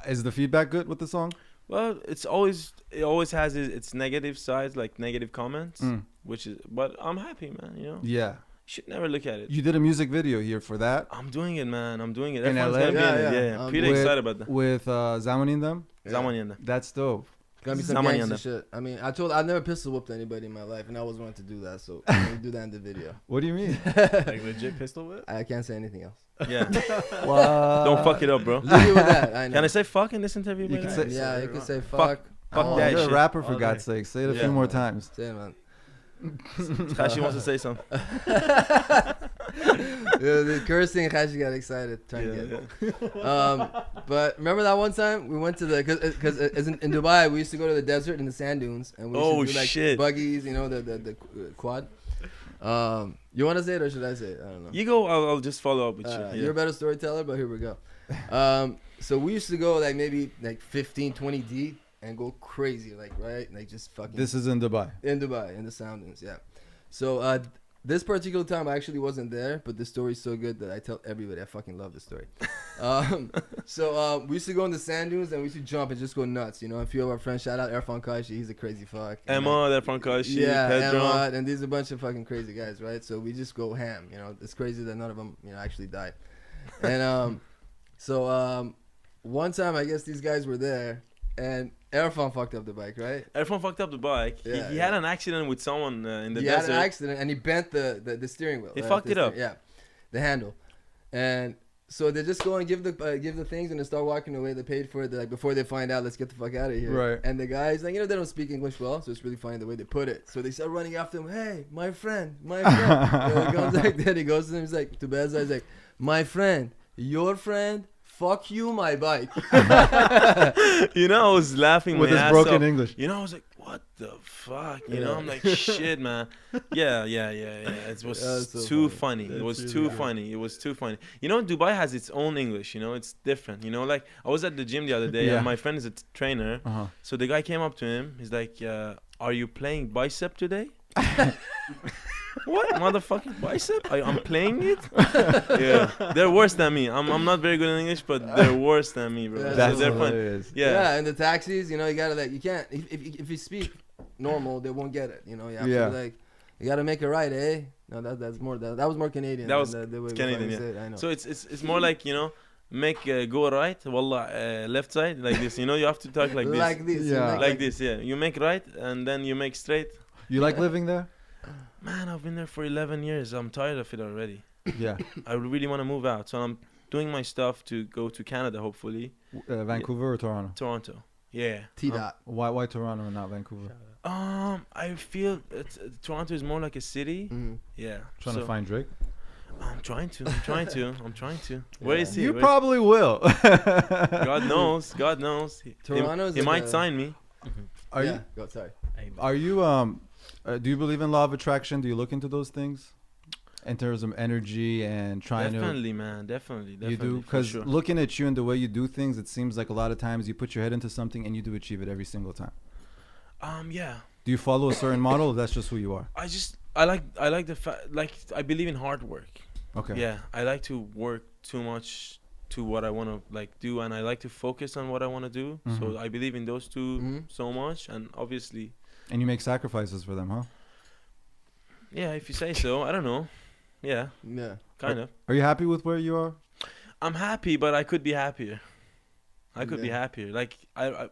it. Is the feedback good with the song? Well, it always has its negative sides, like negative comments, which is. But I'm happy, man. You know. Yeah. You should never look at it. You did a music video here for that I'm doing it, man. I'm doing it. In Everyone's LA? gonna be in it. Yeah. Yeah. Pretty With- excited about that. with Zamani in them. Zamani and that. That's dope. Gonna be some Zamani gangster and shit. I mean, I've never pistol whooped anybody in my life, and I always wanted to do that, so I'm gonna do that in the video. What do you mean? Like legit pistol whip? I can't say anything else. Yeah. Don't fuck it up, bro. Leave it with that. I know. Can I say fuck in this interview? You by can the say- way? Yeah, you can say fuck. Fuck Oh, that you're shit. a rapper for All God's day. sake. Say it a Yeah. few more times. Say it, man. Kashi wants to say something. The cursing, Khashi got excited trying to get. But remember that one time we went to the because in Dubai we used to go to the desert in the sand dunes and we used to do like shit. buggies, you know, the quad. You want to say it or should I say it? I don't know. You go. I'll just follow up with you. Yeah. You're a better storyteller, but here we go. So we used to go like maybe like 15, 20 deep and go crazy, like right, like just fucking. This is in Dubai. In Dubai, in the sound dunes, yeah. So this particular time I actually wasn't there, but the story's so good that I tell everybody. I fucking love the story. So we used to go in the sand dunes and we used to jump and just go nuts. You know, a few of our friends, shout out Erfan Kashi, he's a crazy fuck. Emma, that from Kashi. Yeah, Pedro. Emma, and these are a bunch of fucking crazy guys, right? So we just go ham. You know, it's crazy that none of them, you know, actually died. And one time I guess these guys were there, and Airfone fucked up the bike, right? Everyone fucked up the bike. Yeah, he had an accident with someone in the He desert. had an accident and he bent the steering wheel. He right? fucked it up. Yeah, the handle. And so they just go and give the things and they start walking away. They paid for it. They're like, before they find out, let's get the fuck out of here. Right. And the guys, like, you know, they don't speak English well, so it's really funny the way they put it. So they start running after him. Hey, my friend, my friend. So he goes like that. He goes to him. He's like, to Behzad, he's like, my friend, your friend. Fuck you, my bike. You know, I was laughing With my his ass broken off. English. You know, I was like, what the fuck? You know, I'm like, shit, man. Yeah. It was so too funny. funny. It was too funny. It was too funny. You know, Dubai has its own English. You know, it's different. You know, like I was at the gym the other day Yeah. and my friend is a trainer. Uh-huh. So the guy came up to him. He's like, are you playing bicep today? What, motherfucking bicep? I'm playing it. Yeah, they're worse than me. I'm not very good in English, but they're worse than me, bro. Yeah, So That's they're fun. hilarious. Yeah. And the taxis, you know, you gotta like, you can't if you speak normal, they won't get it. You know, you have Yeah. to like, you gotta make it right, eh? No, that's more that was more Canadian. That was than the way we Canadian, fucking yeah. say it, I know. So it's more like, you know, make go right, wallah, left side like this. You know, you have to talk like this. Like this, you Yeah. make Like this, yeah. You make right and then you make straight. You like living there? Man, I've been there for 11 years. I'm tired of it already. Yeah. I really want to move out. So I'm doing my stuff to go to Canada, hopefully. Vancouver or Toronto? Toronto. Yeah. T dot. Why Toronto and not Vancouver? I feel Toronto is more like a city. Mhm. Yeah. Trying to find Drake? I'm trying to. Where is he? You Where is- probably will. God knows. Toronto's He like might a- sign me. Are yeah. you? Go, sorry. Are you? Do you believe in law of attraction? Do you look into those things in terms of energy and trying Definitely, man. Definitely. to? You do, for because sure. looking at you and the way you do things, it seems like a lot of times you put your head into something and you do achieve it every single time. Yeah. Do you follow a certain model? Or that's just who you are. I like the fact, like, I believe in hard work. Okay. Yeah. I like to work too much to what I want to like do, and I like to focus on what I want to do. Mhm. So I believe in those two Mhm. so much, and obviously, And you make sacrifices for them, huh? yeah, if you say so. I don't know. Yeah, Yeah. kind of. Are you happy with where you are? I'm happy, but I could be happier. I could be Yeah. happier. Like I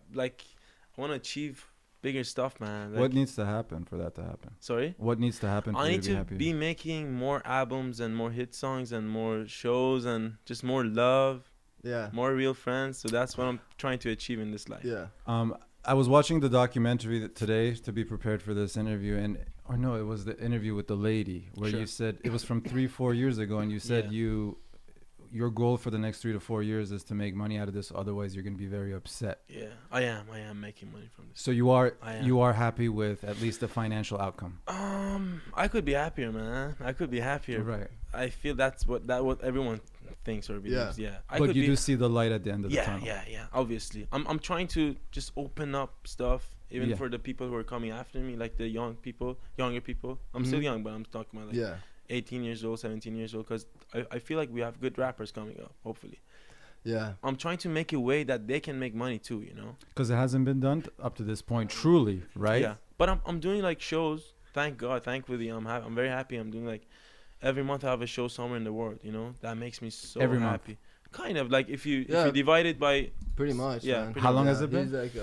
want to achieve bigger stuff, man. Like, What needs to happen for that to happen? Sorry. What needs to happen for I you need to be to happy? be making more albums and more hit songs and more shows and just more love, Yeah. more real friends. So that's what I'm trying to achieve in this life. Yeah. I was watching the documentary today to be prepared for this interview, or no, it was the interview with the lady where Sure. you said it was from 3-4 years ago, and you said Yeah. your goal for the next 3 to 4 years is to make money out of this. Otherwise, you're going to be very upset. Yeah, I am making money from this. So I am. you are happy with at least the financial outcome. I could be happier, man. I could be happier. Right. I feel that's what everyone thinks or believes. Yeah. I But could you be, do see the light at the end of the tunnel. Yeah. Obviously, I'm trying to just open up stuff, even Yeah. for the people who are coming after me, like the younger people. I'm still Mhm. young, but I'm talking about like Yeah. 18 years old, 17 years old, because I feel like we have good rappers coming up. Hopefully, Yeah. I'm trying to make a way that they can make money too. You know. Because it hasn't been done up to this point, truly, right? Yeah. But I'm doing like shows. Thank God, thankfully, I'm very happy. I'm doing like every month I have a show somewhere in the world. You know, that makes me so Every month. happy. Kind of like if you Yeah. divide it by Pretty much. Yeah, Man. pretty How long Yeah, has it been? He's like,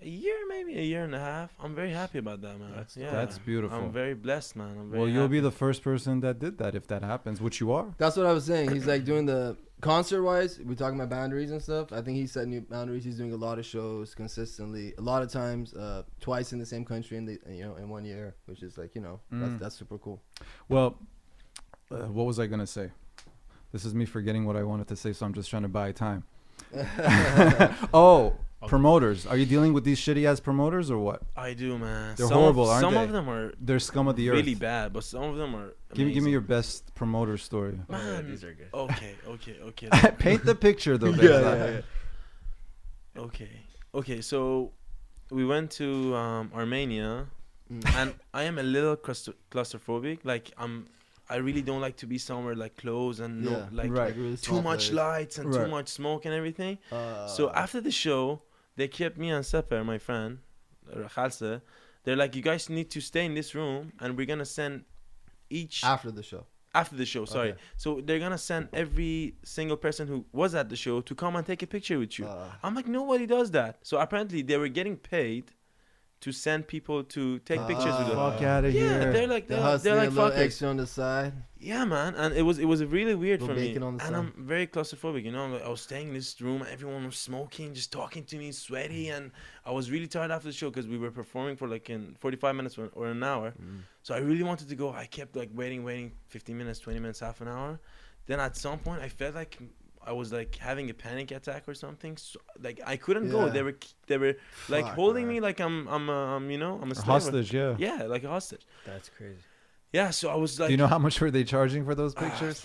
A year, maybe a year and a half. I'm very happy about that, man. That's beautiful. I'm very blessed, man. I'm very Well, you'll happy. be the first person that did that if that happens, which you are. That's what I was saying. He's like doing the concert wise. We're talking about boundaries and stuff. I think he set new boundaries. He's doing a lot of shows consistently, a lot of times, twice in the same country in 1 year, which is like that's super cool. Well, what was I gonna say? This is me forgetting what I wanted to say, so I'm just trying to buy time. Oh, promoters. Are you dealing with these shitty ass promoters or what? I do, man. They're horrible, aren't some they? of them are They're scum of the earth. really bad, but some of them are Give me amazing. your best promoter story. Man, These are good. Okay. Paint the picture though. Yeah. Okay. So we went to Armenia, and I am a little claustrophobic. Like I really don't like to be somewhere like closed and Right. really too small much place. lights and too Right. much smoke and everything. So after the show, they kept me and Sefer, my friend, Khalsa. They're like, you guys need to stay in this room, and we're gonna send each after the show. after the show. Sorry. Okay. So they're gonna send every single person who was at the show to come and take a picture with you. I'm like, nobody does that. So apparently they were getting paid to send people to take pictures with them. Fuck out of Yeah, here. they're like They're they're like a little fuckers. extra on the side. Yeah, man, and it was really weird Little for me. bacon on the And side. I'm very claustrophobic, you know. I was staying in this room, everyone was smoking, just talking to me, sweaty, and I was really tired after the show because we were performing for like in 45 minutes or an hour. So I really wanted to go. I kept like waiting, 15 minutes, 20 minutes, half an hour. Then at some point, I felt like I was like having a panic attack or something. So, like I couldn't go. Yeah. They were like Fuck, holding man. me like I'm a slave. Hostage, yeah. Yeah, like a hostage. That's crazy. Yeah, so I was like, Do you know how much were they charging for those pictures?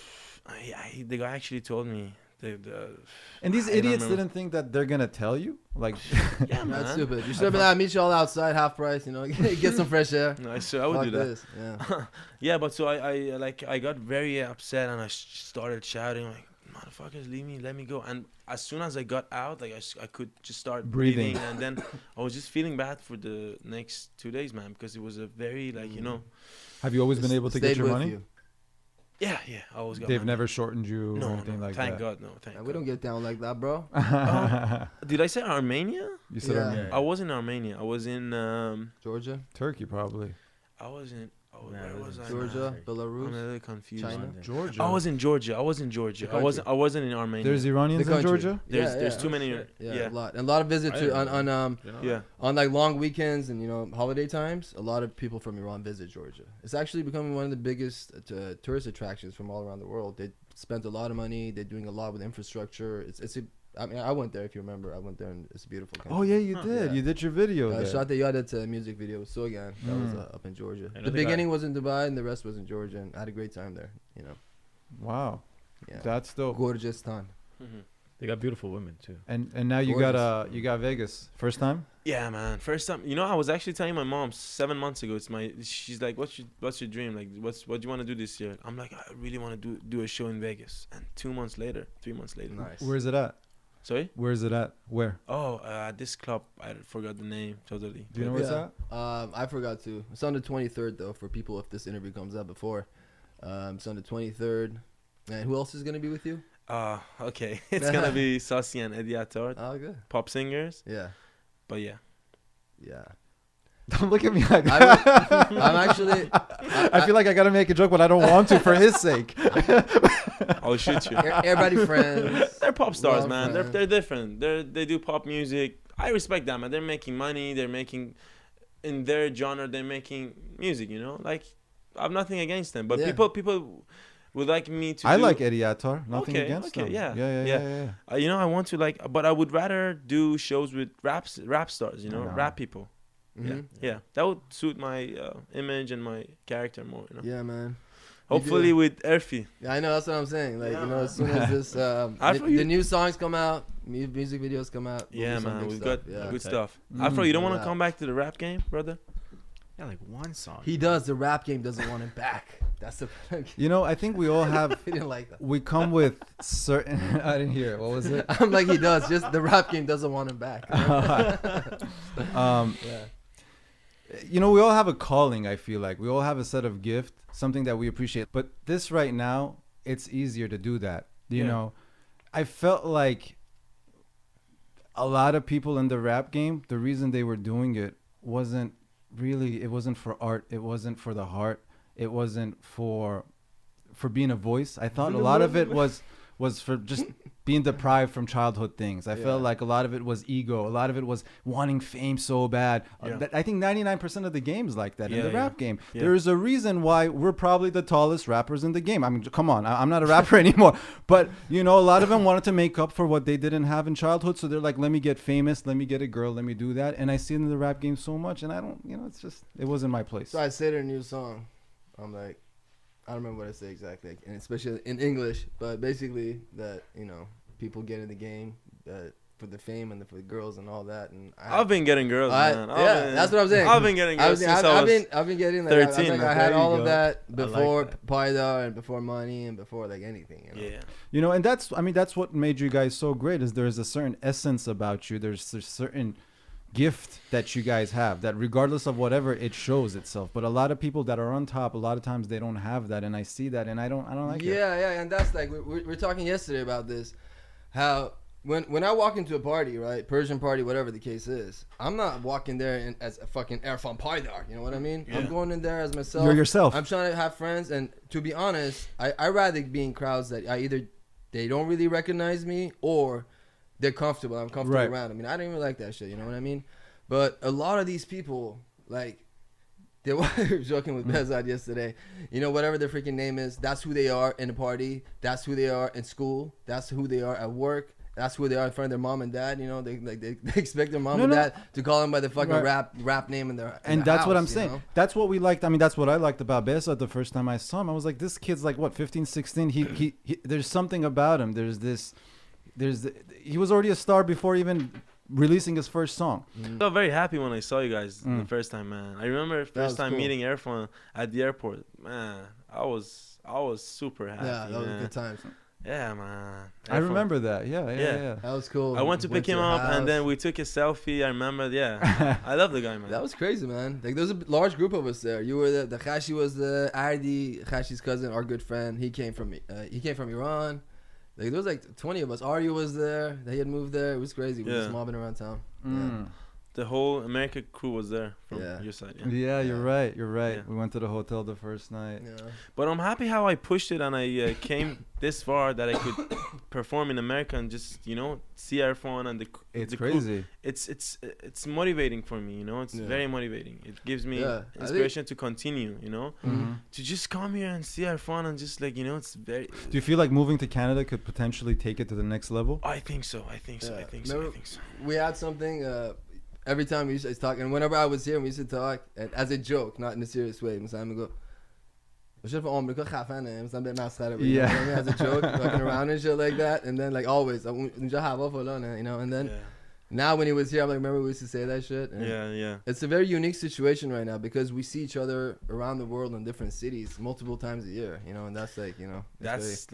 The guy actually told me. And these I don't idiots remember. didn't think that they're gonna tell you? Like, Yeah, man. That's stupid. You should have been like, meet you all outside, half price. Get some fresh air. No, so I would Fuck do that. this. Yeah. Yeah, but so I got very upset and I started shouting like, "Motherfuckers, leave me, let me go!" And as soon as I got out, like I could just start breathing, and then I was just feeling bad for the next 2 days, man, because it was a very have you always been able to get Stayed your with money? you. Yeah, I always got. They've money. never shortened you or No, anything like thank that. God, no, thank Yeah, God. we don't get down like that, bro. Did I say Armenia? You said Yeah. Armenia. I was in Armenia. I was in. Georgia, Turkey, probably. I was in. Oh, Nah, where it was was I? Georgia, I'm a Belarus. little confused. China? London. Georgia. I was in Georgia. country. I wasn't in Armenia. There's Iranians The in country. Georgia? There's too many. shit. Yeah, a lot. And a lot of visits I to, didn't on You know? Yeah. on like long weekends and holiday times. A lot of people from Iran visit Georgia. It's actually becoming one of the biggest tourist attractions from all around the world. They spent a lot of money. They're doing a lot with infrastructure. I went there, if you remember. I went there and it's a beautiful country. Oh, yeah, you did. Yeah. You did your video there. Shot the Yada to a music video with Sogan. That was up in Georgia. I know The they got- beginning was in Dubai and the rest was in Georgia. And I had a great time there. Wow. Yeah. That's dope. Gorgeous time. They got beautiful women too. And now you got Vegas. First time? Yeah, man. First time. I was actually telling my mom 7 months ago. She's like, "What's your dream? Like, what do you want to do this year?" I'm like, "I really want to do a show in Vegas." And 3 months later. Nice. Where's it at? Sorry? Where's it at? Where? Oh, this club. I forgot the name totally. Do you know where it's at? I forgot to. It's on the 23rd though. For people, if this interview comes out before, it's on the 23rd. And who else is gonna be with you? Okay. It's gonna be Sasi and Eddie Attard, Oh, good. pop singers. Yeah, But yeah. yeah. Don't look at me like I that. I'm actually. I feel like I gotta make a joke, but I don't want to for his sake. I'll shoot you. Everybody friends. They're pop stars, Love, man. man. They're different. They do pop music. I respect them, man. They're making money. They're making in their genre. They're making music. Like I have nothing against them, but Yeah. people would like me to. I do, like Eddie Attar. Nothing Okay, against okay, him. yeah, Yeah. I want to but I would rather do shows with rap stars. I know. Rap people. Mhm. Yeah. That would suit my image and my character more. Yeah, man. Hopefully with Erfan. Yeah, I know. That's what I'm saying. Like, Yeah, as soon as this, Afro, the you- new songs come out, music videos come out. we'll Yeah, do some man. big We've stuff. got Yeah. good Okay. stuff. Afro, you don't want to Yeah. come back to the rap game, brother? Yeah, like one song. He does. The rap game doesn't want him back. That's the. You know, I think we all have. He didn't like that. We come with certain. I didn't hear it. What was it? I'm like, he does. Just the rap game doesn't want him back. Yeah. You know, we all have a calling. I feel like we all have a set of gift, something that we appreciate. But this right now, it's easier to do that. You Yeah. know, I felt like a lot of people in the rap game, the reason they were doing it wasn't for art. It wasn't for the heart. It wasn't for being a voice. I thought a lot of it was for just being deprived from childhood things. I felt like a lot of it was ego. A lot of it was wanting fame so bad. I think 99% of the game is like that in the rap game. Yeah. There is a reason why we're probably the tallest rappers in the game. I mean, come on. I'm not a rapper anymore. But, you know, a lot of them wanted to make up for what they didn't have in childhood. So they're like, let me get famous. Let me get a girl. Let me do that. And I see it in the rap game so much. And I don't, you know, it wasn't my place. So I say their new song. I'm like, I don't remember what I say exactly, and especially in English, but basically that, you know, people get in the game for the fame and for the girls and all that. And I've been getting girls, man. That's what I'm saying. I've been getting girls since I was I've been getting like, 13. I had all of that I before like Paydar and before money and before like anything. You know? Yeah. You know, and that's what made you guys so great is there's a certain essence about you. There's certain gift that you guys have that regardless of whatever, it shows itself. But a lot of people that are on top, a lot of times they don't have that, and I see that, and I don't like it. Yeah, and that's like we're talking yesterday about this, how when I walk into a party, right, Persian party, whatever the case is, I'm not walking there as a fucking Erfan Paydar, you know what I mean? Yeah. I'm going in there as myself. You're yourself. I'm trying to have friends, and to be honest, I rather be in crowds that they don't really recognize me or they're comfortable. I'm comfortable Right. around. I mean, I don't even like that shit. You know what I mean? But a lot of these people, like, they were joking with Behzad yesterday. You know, whatever their freaking name is, that's who they are in a party. That's who they are in school. That's who they are at work. That's who they are in front of their mom and dad. You know, they expect their mom and dad to call them by the fucking rap name in their and their that's what house, I'm saying. know? That's what we liked. I mean, that's what I liked about Behzad the first time I saw him. I was like, this kid's like, what, 15, 16? He there's something about him. He was already a star before even releasing his first song. I felt very happy when I saw you guys the first time, man. I remember first time cool. meeting Airfone at the airport. Man, I was super happy. Yeah, that was man. good times. Yeah, man. I Airfone. remember that. Yeah. That was cool. I went to pick him up, and then we took a selfie. I remember, I love the guy, man. That was crazy, man. Like, there was a large group of us there. You were the Khashi was the Ardi, Khashi's cousin, our good friend. He came from Iran. Like, there was like 20 of us. Arya was there. They had moved there. It was crazy. We were just mobbing around town. The whole America crew was there from your side. Yeah. You're right. Yeah. We went to the hotel the first night. Yeah. But I'm happy how I pushed it and I came this far that I could perform in America and just, you know, see Airfone and It's the crazy. Crew. It's motivating for me, you know. It's very motivating. It gives me inspiration to continue, you know, to just come here and see Airfone and just like, you know, it's very. Do you feel like moving to Canada could potentially take it to the next level? I think so. I think so. We had something. Every time we used to talk, and whenever I was here, we used to talk, and as a joke, not in a serious way. مثلا میگو بشه آمریکا خفنه مثلا به مسخره بگیم as a joke, fucking around and shit like that, and then like always اونجا هوا فلانه, you know, and then now when he was here, I'm like, remember we used to say that shit? And it's a very unique situation right now because we see each other around the world in different cities multiple times a year, you know, and that's like, you know, that's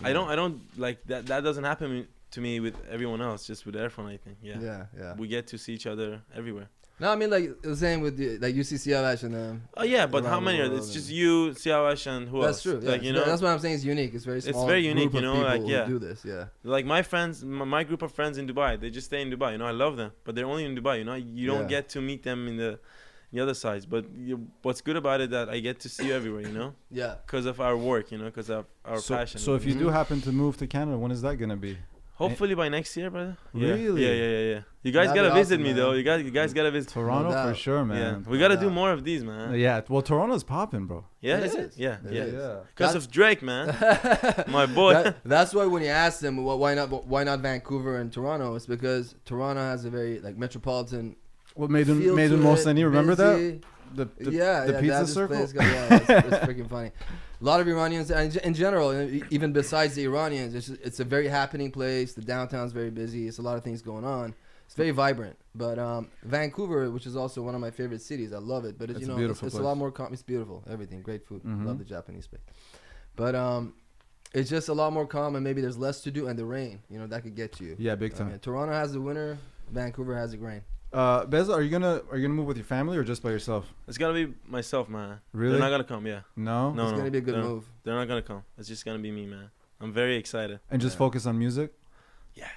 I don't like that. That doesn't happen to me with everyone else, just with Airfone, I think. Yeah. We get to see each other everywhere. No, I mean, like the same with like you see Siavash and them. Oh yeah, but how many are there? It's just you, Siavash, and who else? That's true. Like, you know, that's what I'm saying. It's unique. It's very small. It's very unique, you know. Like, do this. Like my friends, my group of friends in Dubai, they just stay in Dubai. You know, I love them, but they're only in Dubai. You know, you don't get to meet them in the other sides. But what's good about it that I get to see you everywhere. You know. Yeah. Because of our work, you know, because of our passion. So if you do happen to move to Canada, when is that gonna be? Hopefully by next year, brother. Really? Yeah. You guys gotta visit me, though. You guys gotta visit Toronto for sure, man. Yeah. We gotta do more of these, man. Yeah. Well, Toronto's popping, bro. Yeah, is it? Yeah. Because of That's Drake, man. My boy. That's why when you ask them why not Vancouver and Toronto, it's because Toronto has a very like metropolitan. What made him most any? Remember busy. that? The The pizza circle. it's freaking funny. A lot of Iranians, and in general, even besides the Iranians, it's a very happening place. The downtown's very busy. It's a lot of things going on. It's very vibrant. But Vancouver, which is also one of my favorite cities, I love it. But it's, you know, it's a lot more. It's beautiful. Everything, great food. Love the Japanese space. But it's just a lot more calm, and maybe there's less to do, and the rain, you know, that could get you. Yeah, big time. Toronto has the winter. Vancouver has the rain. Behzad, are you gonna move with your family or just by yourself? It's gotta be myself, man. Really? They're not gonna come. Yeah. No. It's gonna be a good move. They're not gonna come. It's just gonna be me, man. I'm very excited. And just focus on music. Yeah.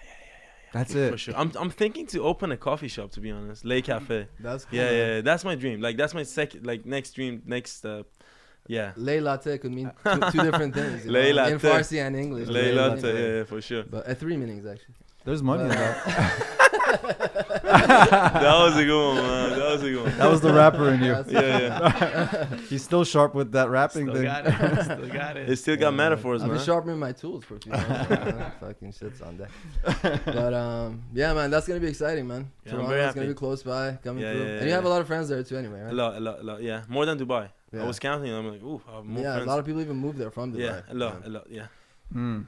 That's For it. sure. I'm thinking to open a coffee shop, to be honest. Lay Cafe. That's cool. Yeah, that's my dream. Like that's my second, like next dream, next. Yeah. Lay latte could mean two different things. You Lay know? In latte. Farsi and English. Lay latte. Yeah, for sure. But 3 meanings actually. There's money in that. That was a good one, man. That was a good one. That was the rapper in you. Yeah. He's still sharp with that rapping Still thing. got it. Still got It it. still got metaphors, I've man. been sharpening my tools for a few months. Fucking shit's on deck. But yeah, man, that's gonna be exciting, man. Yeah, I'm Toronto's very gonna happy. be close by, coming Yeah, through. yeah, And you yeah. have a lot of friends there too, anyway, right? A lot. Yeah, more than Dubai. Yeah. I was counting. I'm like, ooh, I have more Yeah, friends. a lot of people even move there from Dubai. Yeah, a lot. Yeah. Mm.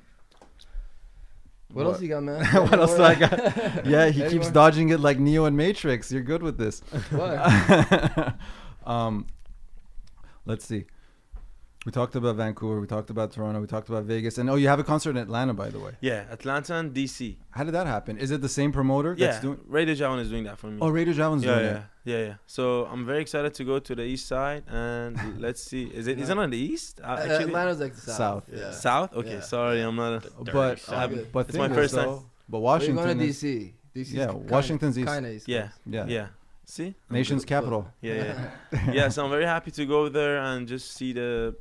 What else you got, man? What else do I got? Yeah, he keeps Anymore? dodging it like Neo and Matrix. You're good with this. What? Let's see. We talked about Vancouver. We talked about Toronto. We talked about Vegas. And you have a concert in Atlanta, by the way. Yeah, Atlanta and DC. How did that happen? Is it the same promoter Yeah, that's doing? Radio Jawan is doing that for me. Oh, Radio Javan's doing it. Yeah. So I'm very excited to go to the east side and let's see. Is it on the east? Actually, Atlanta's like the south. South. Yeah. south. Okay, Yeah. sorry, I'm not. But good. but It's my thing first is, time. though, but But you're Washington. going to is- DC. DC's Yeah, Washington's east. Kind of east. Yeah, Yeah. yeah. See, Nation's capital. Yeah. Yeah. So I'm very happy to go there and just see the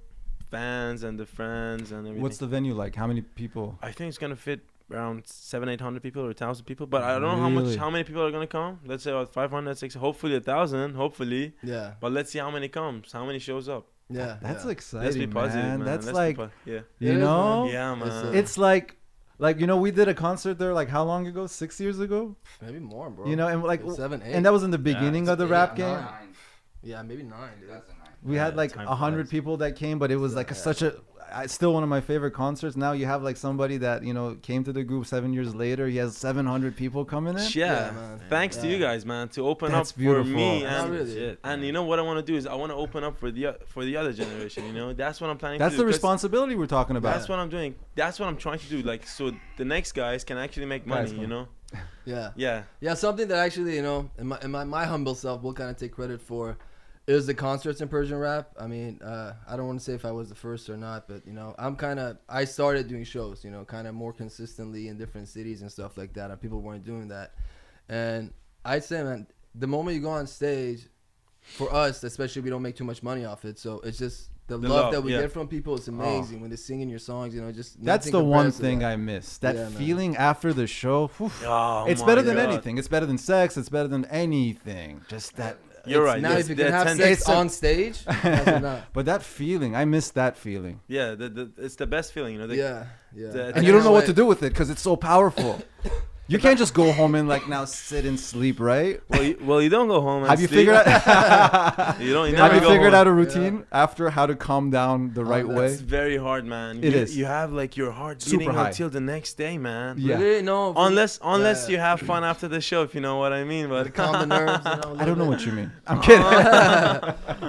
fans and the friends and everything. What's the venue like? How many people? I think it's gonna fit around 700-800 people or 1,000 people, but I don't know Really? how many people are gonna come. Let's say about 500, 600, hopefully 1,000, hopefully. Yeah. But let's see how many comes, how many shows up. Yeah. That's yeah. exciting, Let's be positive, man. That's Let's like, be yeah, you It is, know, man. yeah, man. it's like we did a concert there like how long ago? 6 years ago. Maybe more, bro. You know, and like 7, 8. and that was in the beginning of the rap game. 9. Yeah, maybe 9. Dude. We had like time 100 flies. people that came, but it was like such a still one of my favorite concerts. Now you have like somebody that came to the group 7 years later. He has 700 people coming in. Yeah, man. thanks to you Yeah. guys, man, to open That's up beautiful. for me Not and really. and you know what I want to do is I want to open up for the other generation. You know, that's what I'm planning. That's to the do, 'cause responsibility we're talking about. That's what I'm doing. That's what I'm trying to do. Like, so the next guys can actually make money. Guys, You know? Yeah. Yeah. Yeah, something that actually, in my humble self, will kind of take credit for is the concerts in Persian rap. I mean, I don't want to say if I was the first or not, but, I started doing shows, kind of more consistently in different cities and stuff like that, and people weren't doing that. And I'd say, man, the moment you go on stage, for us, especially, we don't make too much money off it, so it's just the love that we get from people. It's amazing when they're singing your songs, just That's nothing the one compares to thing that. I miss. That Yeah, man. feeling after the show. Whew, Oh, it's my better than God. anything. It's better than sex. It's better than anything. Just that. You're it's- right. Now, Yes, if you the can have attendance- sex on stage, that's not. But that feeling, I miss that feeling. Yeah. It's the best feeling. You know? Yeah. the- And you don't know what to do with it because it's so powerful. You can't just go home and like now sit and sleep, right? Well, you don't go home. And Have you sleep. figured out? You don't. You Have never you go figured home. out a routine after how to calm down the right way? It's very hard, man. It you, is. You have like your heart Super beating high. until the next day, man. Yeah. Really? No. Unless Yeah. you have fun after the show, if you know what I mean. But calm the nerves. I don't know what you mean. I'm kidding.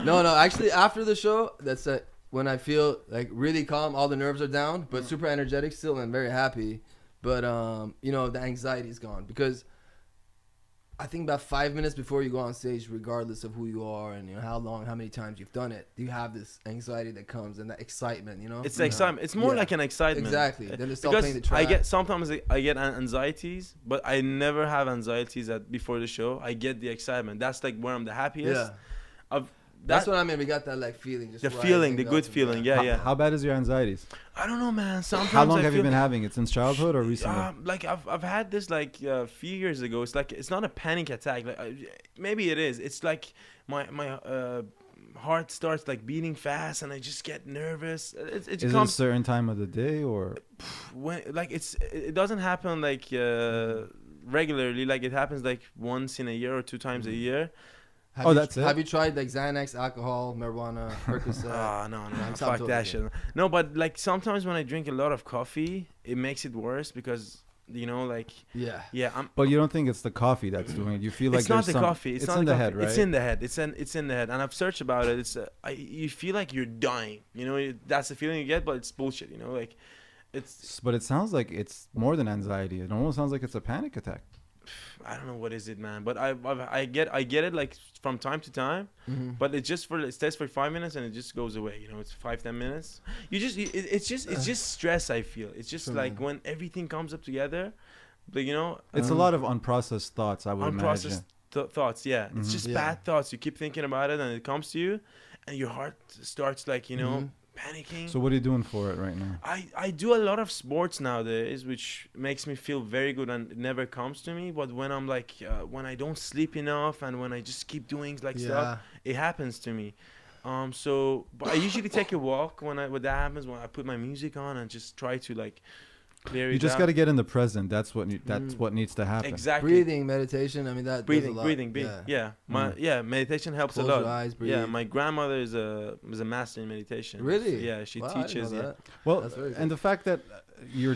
No. Actually, after the show, that's when I feel like really calm. All the nerves are down, but super energetic still, and very happy. But the anxiety is gone because I think about 5 minutes before you go on stage, regardless of who you are and how many times you've done it, you have this anxiety that comes and that excitement. it's the excitement. It's more Yeah. like an excitement. Exactly. Then they start Because playing the track. sometimes I get anxieties, but I never have anxieties before the show. I get the excitement. That's like where I'm the happiest. Yeah. That's what I mean. We got that feeling. Just the rising feeling, the up good and feeling. down. Yeah. How bad is your anxieties? I don't know, man. Sometimes How long I have you feel- been having it? Since childhood or recently? Like I've had this like a few years ago. It's like it's not a panic attack. Like maybe it is. It's like my heart starts like beating fast and I just get nervous. It Is it a comes certain time of the day or? when like it doesn't happen like regularly. Like it happens like once in a year or 2 times a year. That's it? Have you tried like Xanax, alcohol, marijuana, Percocet? No, I'm fuck totally that good. shit. No, but like sometimes when I drink a lot of coffee, it makes it worse because Yeah. I'm. But you don't think it's the coffee that's doing it? You feel like It's not there's the some- coffee. It's not in the the coffee. head, right? It's in the head. It's in the head. And I've searched about it. It's you feel like you're dying. That's the feeling you get, but it's bullshit. Like it's. But it sounds like it's more than anxiety. It almost sounds like it's a panic attack. I don't know what is it, man. But I get it like from time to time. Mm-hmm. But it stays for 5 minutes and it just goes away. It's 5-10 minutes. It's just stress. I feel it's just True, like man. when everything comes up together. like, you know, It's a lot of unprocessed thoughts, I would imagine. unprocessed thoughts. Yeah, it's just Yeah. bad thoughts. You keep thinking about it, and it comes to you, and your heart starts like, you know, panicking. So what are you doing for it right now? I do a lot of sports nowadays, which makes me feel very good, and it never comes to me. But when I'm like, when I don't sleep enough, and when I just keep doing like stuff, it happens to me. So, but I usually take a walk when that happens. When I put my music on and just try to like clear it. You just out. got to get in the present. That's what what needs to happen. Exactly. Breathing, meditation. I mean, that does a lot. breathing. Yeah. Meditation helps Close a lot. your eyes, breathe. Yeah, my grandmother is a master in meditation. Really? Yeah, she Wow, I didn't teaches. know Yeah. that. Well, That's very and the fact that you're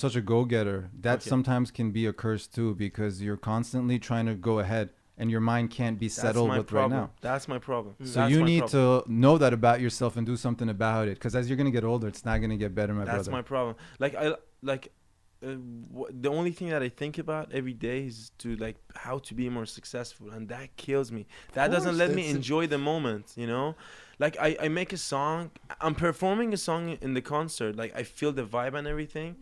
such a go-getter, that Okay. sometimes can be a curse too, because you're constantly trying to go ahead and your mind can't be settled That's my with problem. right now. That's my problem. So That's you my need problem. to know that about yourself and do something about it, because as you're going to get older, it's not going to get better, my That's brother. my problem. Like the only thing that I think about every day is to like how to be more successful, and that kills me. That doesn't course, let me it's a- enjoy the moment, you know. Like I make a song, I'm performing a song in the concert, like I feel the vibe and everything.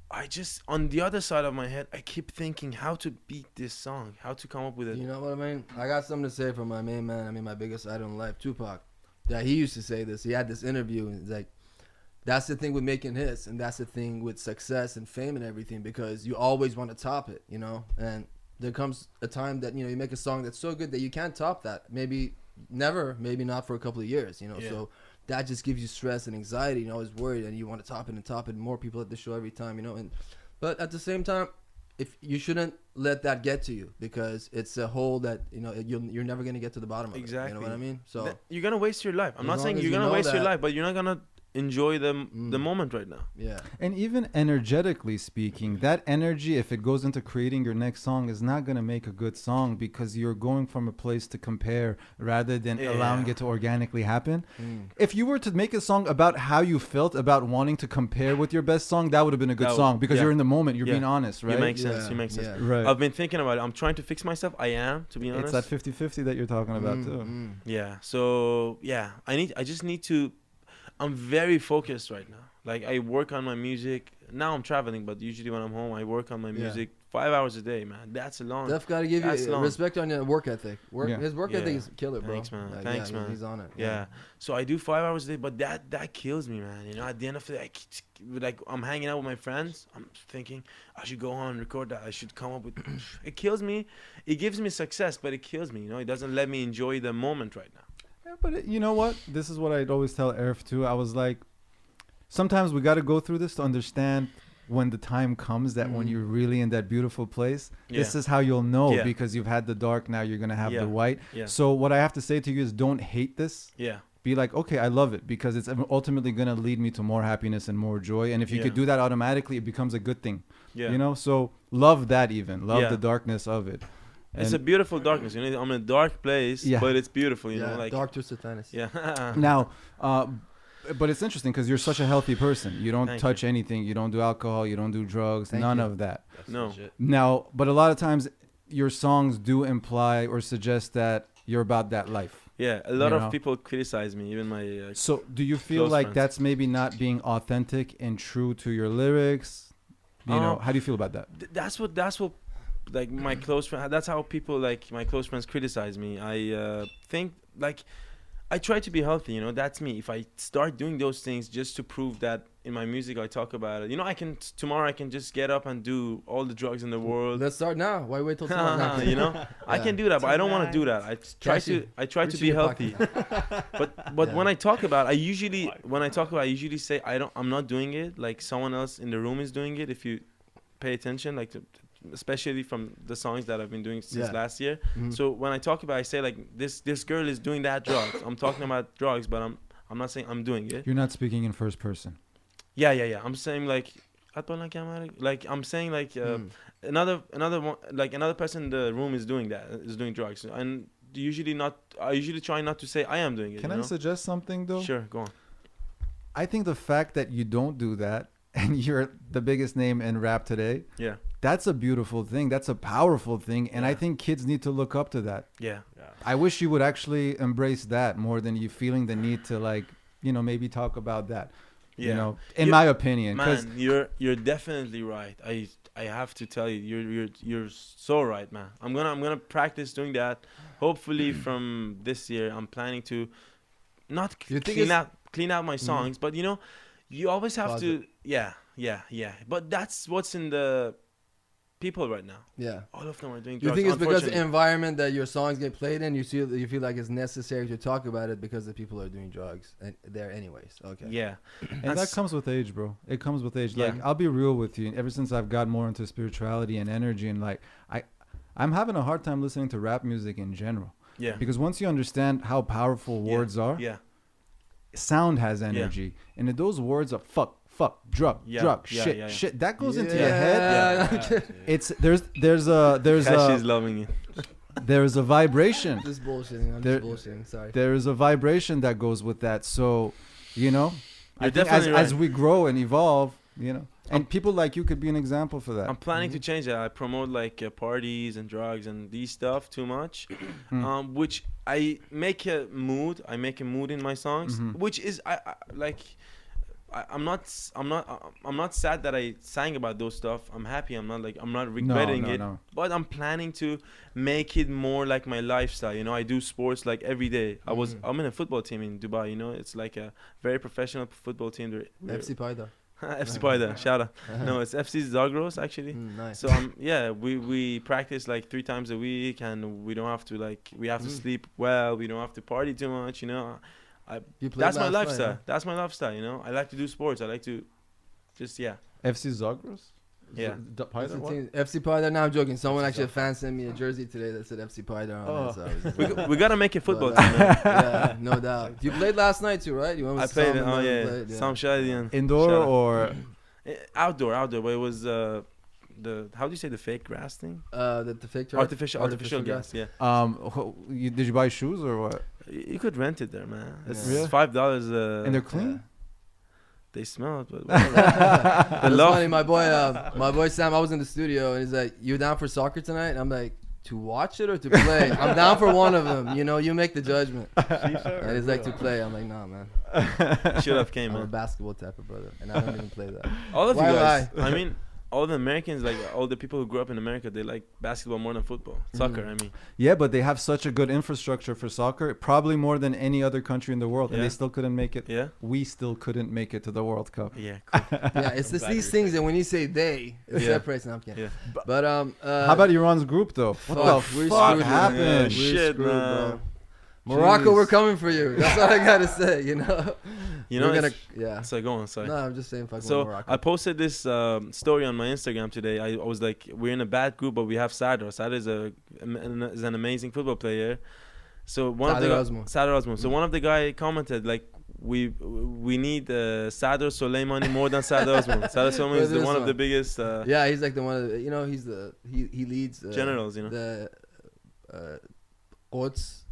I just, on the other side of my head, I keep thinking how to beat this song, how to come up with it. You know what I mean? I got something to say from my main man. I mean, my biggest idol in life, Tupac. Yeah, he used to say this. He had this interview, and it's like, that's the thing with making hits, and that's the thing with success and fame and everything, because you always want to top it, you know? And there comes a time that, you know, you make a song that's so good that you can't top that. Maybe never, maybe not for a couple of years, you know? Yeah. So that just gives you stress and anxiety, and always worried, and you want to top it and top it, and more people at the show every time, you know? But at the same time, if you shouldn't let that get to you, because it's a hole that, you know, you're never going to get to the bottom of Exactly. it. You know what I mean? So You're gonna waste your life. I'm As not long saying as you're you gonna know waste your that- life, but you're not gonna enjoy the moment right now. yeah. And even energetically speaking, that energy, if it goes into creating your next song, is not going to make a good song, because you're going from a place to compare rather than allowing it to organically happen. If you were to make a song about how you felt about wanting to compare with your best song, that would have been a good song, because you're in the moment, you're being honest, right? You make sense. Yeah, You make sense. yeah. Right. I've been thinking about it. I'm trying to fix myself. I am, to be honest. It's that 50-50 that you're talking about too. Yeah. So yeah, I just need to. I'm very focused right now. Like I work on my music. Now I'm traveling, but usually when I'm home, I work on my music 5 hours a day, man. That's a long. Def got to give That's you long. respect on your work ethic. Yeah. His work Yeah. ethic is killer, bro. Thanks, man. Like, Thanks, yeah, man. He's on it. Yeah. So I do 5 hours a day, but that kills me, man. You know, at the end of the day, like I'm hanging out with my friends. I'm thinking I should go on and record that. I should come up with. It kills me. It gives me success, but it kills me. You know, it doesn't let me enjoy the moment right now. Yeah, but you know what? This is what I'd always tell Erf too. I was like, sometimes we got to go through this to understand when the time comes that when you're really in that beautiful place, this Yeah. is how you'll know, Yeah. because you've had the dark, now you're going to have Yeah. the white. Yeah. So what I have to say to you is, don't hate this. Yeah. Be like, okay, I love it, because it's ultimately going to lead me to more happiness and more joy. And if you Yeah. could do that automatically, it becomes a good thing. Yeah. You know, so love that, even love Yeah. the darkness of it. It's a beautiful darkness. You know, I'm in a dark place, Yeah. but it's beautiful. You Yeah, know, like dark twisted fantasy. yeah. Now, but it's interesting because you're such a healthy person. You don't Thank touch anything. You don't do alcohol. You don't do drugs. Thank none you. of that. No. Now, but a lot of times your songs do imply or suggest that you're about that life. Yeah, a lot You of know? people criticize me, even my. So do you feel Close like friends. that's maybe not being authentic and true to your lyrics? You know, how do you feel about that? That's what, like my close friend. That's how people like my close friends criticize me. I think like I try to be healthy. You know, that's me. If I start doing those things just to prove that in my music I talk about it, you know, tomorrow I can just get up and do all the drugs in the world. Let's start now. Why wait till tomorrow? You know, I can do that, but I don't want to do that. I try Cash to in be your healthy. but Yeah. when I talk about, I usually say I'm not doing it. Like someone else in the room is doing it. If you pay attention, like especially from the songs that I've been doing since Yeah. last year. Mhm. So when I talk about, I say like this girl is doing that drugs. I'm talking about drugs, but I'm not saying I'm doing it. You're not speaking in first person. Yeah. I'm saying like I'm saying like another one, like another person in the room is doing drugs, and I usually try not to say I am doing it. Can you I know? suggest something though? Sure, go on. I think the fact that you don't do that and you're the biggest name in rap today, Yeah, that's a beautiful thing. That's a powerful thing. And I Yeah. think kids need to look up to that. yeah. I wish you would actually embrace that more than you feeling the need to, like, you know, maybe talk about that. You know, in You- my opinion, Man, because you're definitely right. I have to tell you, you're so right, man. I'm gonna practice doing that. Hopefully, from this year, I'm planning to not You think clean out my songs, but you know, you always have to. Closet. Yeah. But that's what's in the people right now. Yeah. All of them are doing Do you drugs. think it's because the unfortunately. environment that your songs get played in, you feel like it's necessary to talk about it because the people are doing drugs and there anyways? Okay. Yeah, and That's- that comes with age, bro. It comes with age. Yeah. Like, I'll be real with you. Ever since I've got more into spirituality and energy, and like I'm having a hard time listening to rap music in general, yeah, because once you understand how powerful words are, yeah, sound has energy, and if those words are fuck, drug, Yeah, shit, yeah. shit, that goes into Yeah. your head. Yeah. It's there's Cashy's a loving it. there's a vibration. Just bullshitting. I'm There- just bullshitting. Sorry. There is a vibration that goes with that. So, you know, I You're think definitely as right. we grow and evolve, you know, and people like you could be an example for that. I'm planning to change that. I promote like parties and drugs and these stuff too much, which I make a mood. I make a mood in my songs, which is I like. I'm not sad that I sang about those stuff. I'm happy. I'm not regretting it. No. But I'm planning to make it more like my lifestyle. You know, I do sports like every day. I'm in a football team in Dubai. You know, it's like a very professional football team. FC Paydar. FC Paydar, shout out. No, it's FC Zagros actually. Nice. So we practice like 3 times a week, and we don't have to we have to sleep well. We don't have to party too much. You know, You played that's my last night, lifestyle. huh? That's my lifestyle. You know, I like to do sports. I like to just FC Zagros? Yeah. That's the team. FC Paydar. No, I'm joking. Someone actually, a fan sent me a jersey today that said FC Paydar on it. So I was just we gotta make a football But, team. Man. yeah, no doubt. You played last night too, right? You went with I played Sam it. and Oh then you yeah, played, Sam Shadian. Indoor Shout out. or Outdoor. But it was the how do you say the fake grass thing? the fake turf? Artificial grass. Yeah. did you buy shoes or what? You could rent it there, man. It's Yeah. Really? $5. And they're clean? They smell it, but That's funny. My boy Sam. I was in the studio and he's like, "You down for soccer tonight?" And I'm like, "To watch it or to play?" I'm down for one of them. You know, you make the judgment. And he's like, "To play." I'm like, "Nah, man. should have came, I'm a man. basketball type of brother, and I don't even play that." All of you Why guys. lie? I mean, all the Americans, like all the people who grew up in America, they like basketball more than football. Soccer, I mean. Yeah, but they have such a good infrastructure for soccer, probably more than any other country in the world, and Yeah. they still couldn't make it. Yeah. We still couldn't make it to the World Cup. Yeah. Cool. Yeah, it's just these things that when you say they, it Yeah. separates. And I'm kidding. Yeah. But How about Iran's group though? What fuck, the we're fuck screwed, man. happened? Yeah, We're shit, screwed, man. bro. Morocco, Jeez. we're coming for you. That's all I gotta say. You know. You know, we're gonna. it's- Yeah. So go on, sorry. No, I'm just saying. Fuck So Morocco. I posted this story on my Instagram today. I was like, we're in a bad group, but we have Sadr. Sadr is an amazing football player. So one Sadr of the Osman. Sadr Osman. So one of the guy commented like, we need Sadr Soleimani more than Sadr Osman. Sadr Soleimani is Where's one this of the one? biggest Yeah, he's like the one. Of the, you know, he's the he leads generals. You know. the Quds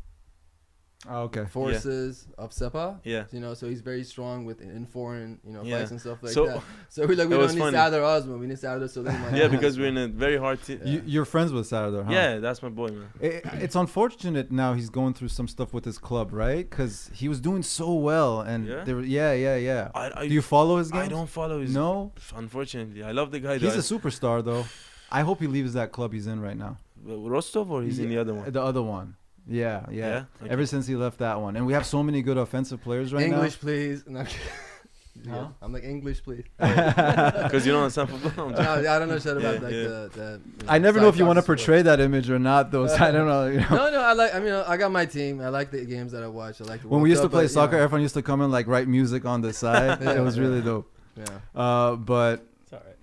Oh, okay. forces of Sepa. Yeah. You know, so he's very strong in foreign Yeah. fights and stuff like So- that. So we It don't was need funny. Sadr Osman. We need Sadr Soleimani. Yeah, because we're in a very hard team. You're friends with Sardar, huh? Yeah, that's my boy, man. It's unfortunate now he's going through some stuff with his club, right? Because he was doing so well, and Yeah? there, yeah. I Do you follow his games? I don't follow his. No, Unfortunately, I love the guy. he's though. a superstar though. I hope he leaves that club he's in right now. Rostov, or he's in the other one. The other one. Yeah. Yeah? Okay. Ever since he left that one, and we have so many good offensive players right English, please. No, I'm kidding. Huh? I'm like English, please. Because you don't understand football. I'm No, joking. I don't know shit about Yeah, like yeah. the now. I never know if you want to side portray that image or not, though. So I don't know. You know. No, I like. I mean, I got my team. I like the games that I watch. I like the When World we used to Cup, play but, you soccer, know, everyone used to come and like write music on the side. Yeah, It was really yeah. dope. Yeah. But It's alright.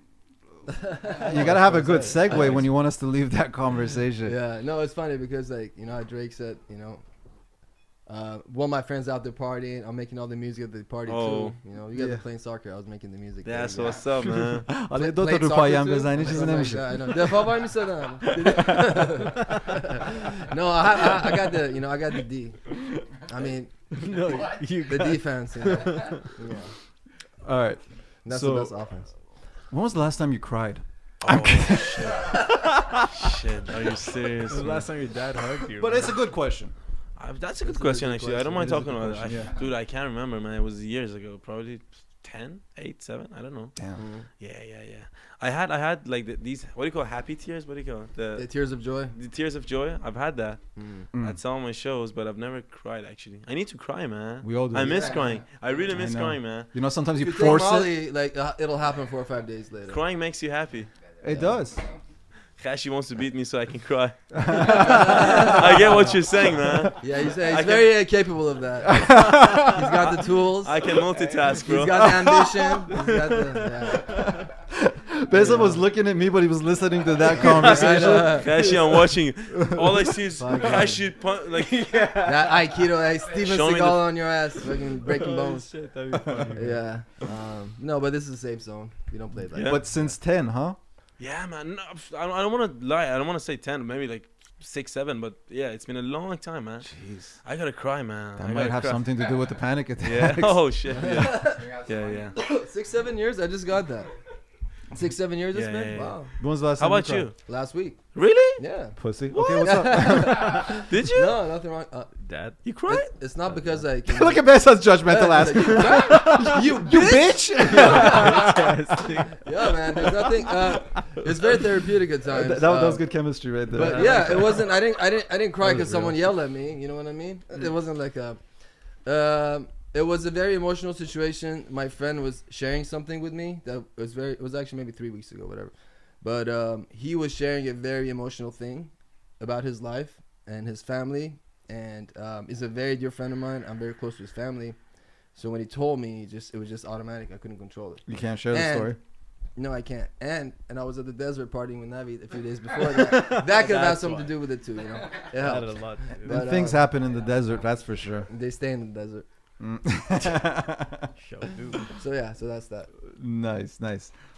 you gotta have a good segue when you want us to leave that conversation. Yeah, no, it's funny because like how Drake said, one of my friends out there partying, I'm making all the music at the party Oh. too. You guys Yeah. are playing soccer, I was making the music. That's there, what's up, man. Ale Played do to soccer rupayan too? bezani Stuff çizin like demişim. that, I know. Defa var mı sana? No, I got the I got the D. I mean No, you the defense. Yeah. All right. That's So- the best offense. When was the last time you cried? Oh shit! Shit, are you serious? When was the man? last time your dad hugged you? But it's a good question. That's a good That's a question, good actually. I don't mind question. talking It is a about good it. question, Dude, I can't remember, man. It was years ago, probably 10, 8, 7. I don't know. Damn. Yeah. I had like these. What do you call happy tears? What do you call it? The tears of joy. The tears of joy. I've had that Mm. at some of my shows, but I've never cried actually. I need to cry, man. We all do. I miss Yeah. crying. I really miss know. crying, man. You know, sometimes you If take force it. Molly, like it'll happen 4 or 5 days later. Crying makes you happy. It does. Kashi wants to beat me so I can cry. I get what you're saying, man. Yeah, he's I very capable of that. He's got the tools. I can multitask, bro. He's got the ambition. He's got the, Behzad was looking at me, but he was listening to that conversation. Kashi, I'm watching. All I see is Fuck. Kashi, like, that Aikido, like Steven Show me Seagal the- on your ass, fucking breaking bones. Shit, that'd be funny. Yeah. No, but this is a safe zone. We don't play it like Yeah. But since 10, huh? yeah, man. No, I don't want to lie. I don't want to say 10, maybe like 6, 7. But yeah, it's been a long time, man. Jeez. I gotta cry, man. That I might gotta have cry. something to do with the panic attack. Yeah. Oh shit. Yeah. 6, 7 years. I just got that. 6, 7 years it's Yeah, been. yeah, yeah. Wow. When was the last How time about cried? you? Last week. Really? Yeah. Pussy. Okay, what's up? Did you? No, nothing wrong. Dad. You cried? It's not because I. Look at Behzad's judgmental Yeah, ass. like, You bitch! yeah, man. There's nothing. It's very therapeutic at times. that was good chemistry right there. But yeah, it wasn't. I didn't cry because someone yelled at me. You know what I mean? It wasn't like a. It was a very emotional situation. My friend was sharing something with me that was very. It was actually maybe 3 weeks ago, whatever. But he was sharing a very emotional thing about his life and his family, and he's a very dear friend of mine. I'm very close to his family, so when he told me, it was just automatic. I couldn't control it. You can't share the And- story. No, I can't. And I was at the desert partying with Navi a few days before that. That could have had That's something why. to do with it too. You know, it That had helped. a lot to do. But, When things happen in the desert, that's for sure. They stay in the desert. Show, dude. So yeah, so that's that. Nice.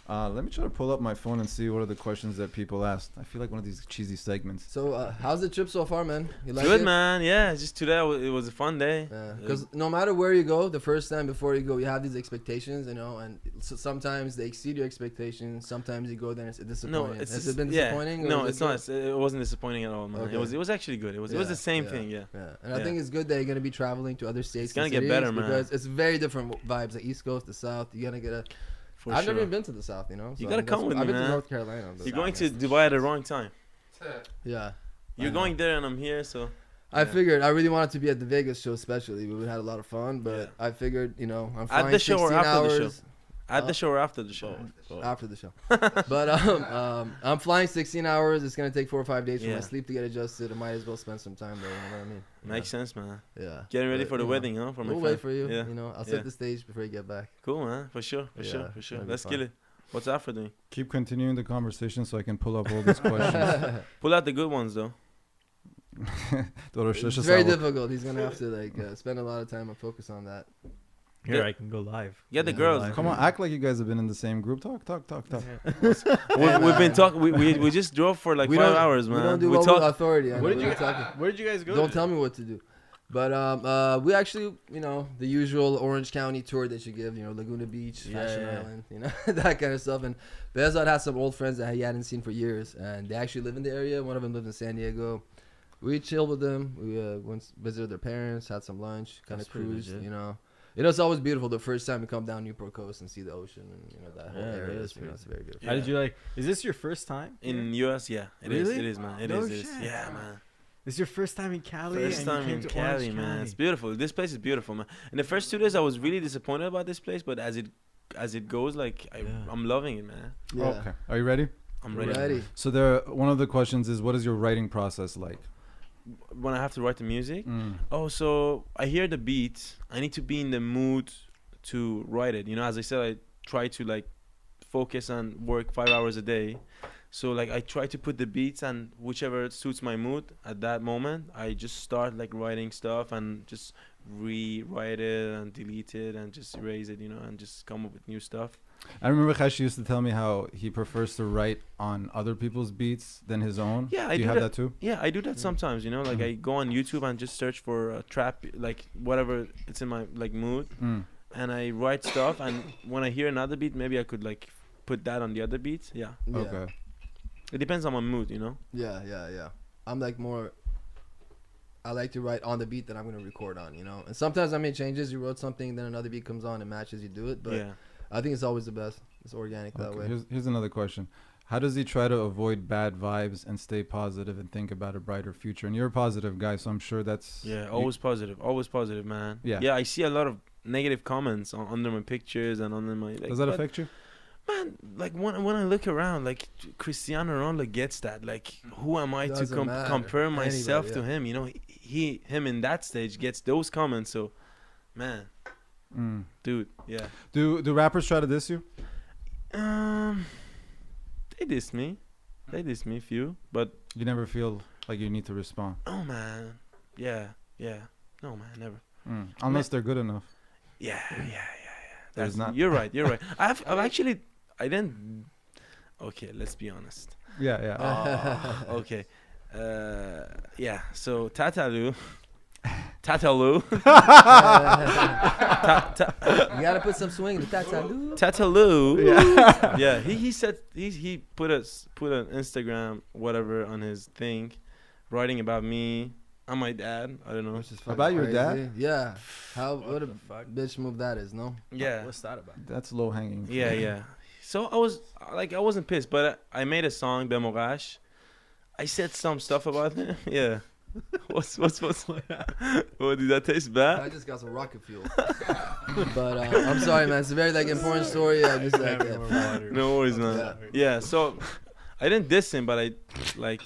Let me try to pull up my phone and see what are the questions that people asked. I feel like one of these cheesy segments. So how's the trip so far, man? You like Good, it? man. Yeah, just today it was a fun day. Because no matter where you go, the first time before you go, you have these expectations, you know, and so sometimes they exceed your expectations. Sometimes you go there and it's disappointing. No, it's Has just, it been yeah. disappointing? or No, was it's it not. It wasn't disappointing at all, man. Okay. It was actually good. It was the same thing. Yeah. Yeah, and I Yeah. think it's good that you're gonna be traveling to other states. It's gonna and get cities better, man. because it's very different vibes. The East Coast, the South. You're gonna get a. For I've sure. never even been to the South, you know. You so gotta come with I've me, been to man. North Carolina. but- You're going to Dubai at the wrong time. Yeah. You're know. going there and I'm here, so. I Yeah. figured I really wanted to be at the Vegas show, especially. We had a lot of fun, but Yeah. I figured, you know, I'm At flying the show or 16 after the hours show? At the show or after the show? after the show. But I'm flying 16 hours. It's gonna take 4 or 5 days for Yeah. my sleep to get adjusted. I might as well spend some time there. You know what I mean? Makes sense, man. Yeah. Getting ready But, for the you know, wedding, huh? For my We'll friend. wait for you. Yeah. You know, I'll Yeah. set the stage before you get back. Cool, man. For sure. For Yeah, sure. that'll be Let's fun. kill it. What's Afro doing? Keep continuing the conversation so I can pull up all these questions. Pull out the good ones, though. It's very difficult. He's gonna have to spend a lot of time and focus on that. Here, I can go live. Get the Yeah. girls. Come on, act like you guys have been in the same group. Talk. We've been talking. We just drove for like We 5 don't- hours, man. We don't do we well talk. with authority. I know What did we you were talking. Where did you guys go? Don't to? tell me what to do. But we actually, you know, the usual Orange County tour that you give, you know, Laguna Beach, Yeah, Fashion yeah. Island, you know, that kind of stuff. And Behzad has some old friends that he hadn't seen for years, and they actually live in the area. One of them lives in San Diego. We chilled with them. We went visited their parents, had some lunch, kind of That's pretty cruised, legit. you know. You know, it's always beautiful the first time you come down Newport Coast and see the ocean and, you know, that whole Yeah, area. that is You know, pretty it's very beautiful. How did you like? Is this your first time In here? US, yeah, it is. Really? It is, man. It No is. It is. shit. Yeah, man. This is your first time in Cali. First and you time came in to Cali, Orange man. County. It's beautiful. This place is beautiful, man. In the first 2 days, I was really disappointed about this place, but as it goes, like Yeah. I'm loving it, man. Yeah. Okay. Are you ready? I'm We're ready. ready. So one of the questions is, what is your writing process like? When I have to write the music, Mm. oh, so I hear the beat. I need to be in the mood to write it. You know, as I said, I try to like focus and work 5 hours a day. So like I try to put the beats and whichever suits my mood at that moment, I just start like writing stuff and just rewrite it and delete it and just erase it, you know, and just come up with new stuff. I remember Khashi used to tell me how he prefers to write on other people's beats than his own. Yeah, do you have that too? Yeah, I do that sometimes, you know, like I go on YouTube and just search for a trap, like whatever it's in my like mood, Mm. and I write stuff. And when I hear another beat, maybe I could like put that on the other beat. Yeah, Yeah. Okay. it depends on my mood, you know. Yeah. I'm like more. I like to write on the beat that I'm gonna record on, you know. And sometimes I make changes. You wrote something, then another beat comes on and matches. You do it, but Yeah. I think it's always the best. It's organic that way. Here's another question. How does he try to avoid bad vibes and stay positive and think about a brighter future? And you're a positive guy, so I'm sure that's... Yeah, always positive, man. Yeah. Yeah, I see a lot of negative comments under my pictures and under my... Like, Does that affect you? Man, like when I look around, like Cristiano Ronaldo gets that. Like, who am I to Doesn't matter. compare myself Anybody, to him? You know, him in that stage gets those comments. So, man, dude, yeah. Do rappers try to diss you? They diss me, few, but You never feel like you need to respond? oh man, yeah, no man, never. Unless they're good enough. Yeah. There's not. You're right. I've actually, I didn't. Okay, let's be honest. Yeah. Okay. Yeah. So Tataloo. You gotta put some swing. Tataloo. Tataloo. Yeah. He said he put an Instagram whatever on his thing, writing about me and my dad. I don't know. Which is fucking About your crazy. dad? Yeah. What a fuck? bitch move that is, no? Yeah. What's that about? That's low hanging. Yeah. So I wasn't pissed, but I made a song, Bemogash. I said some stuff about him. Yeah. What's what did that taste I bad? just got some rocket fuel. But I'm sorry, man. It's a very like important story. I just like No worries, man. Yeah, so I didn't diss him, but I like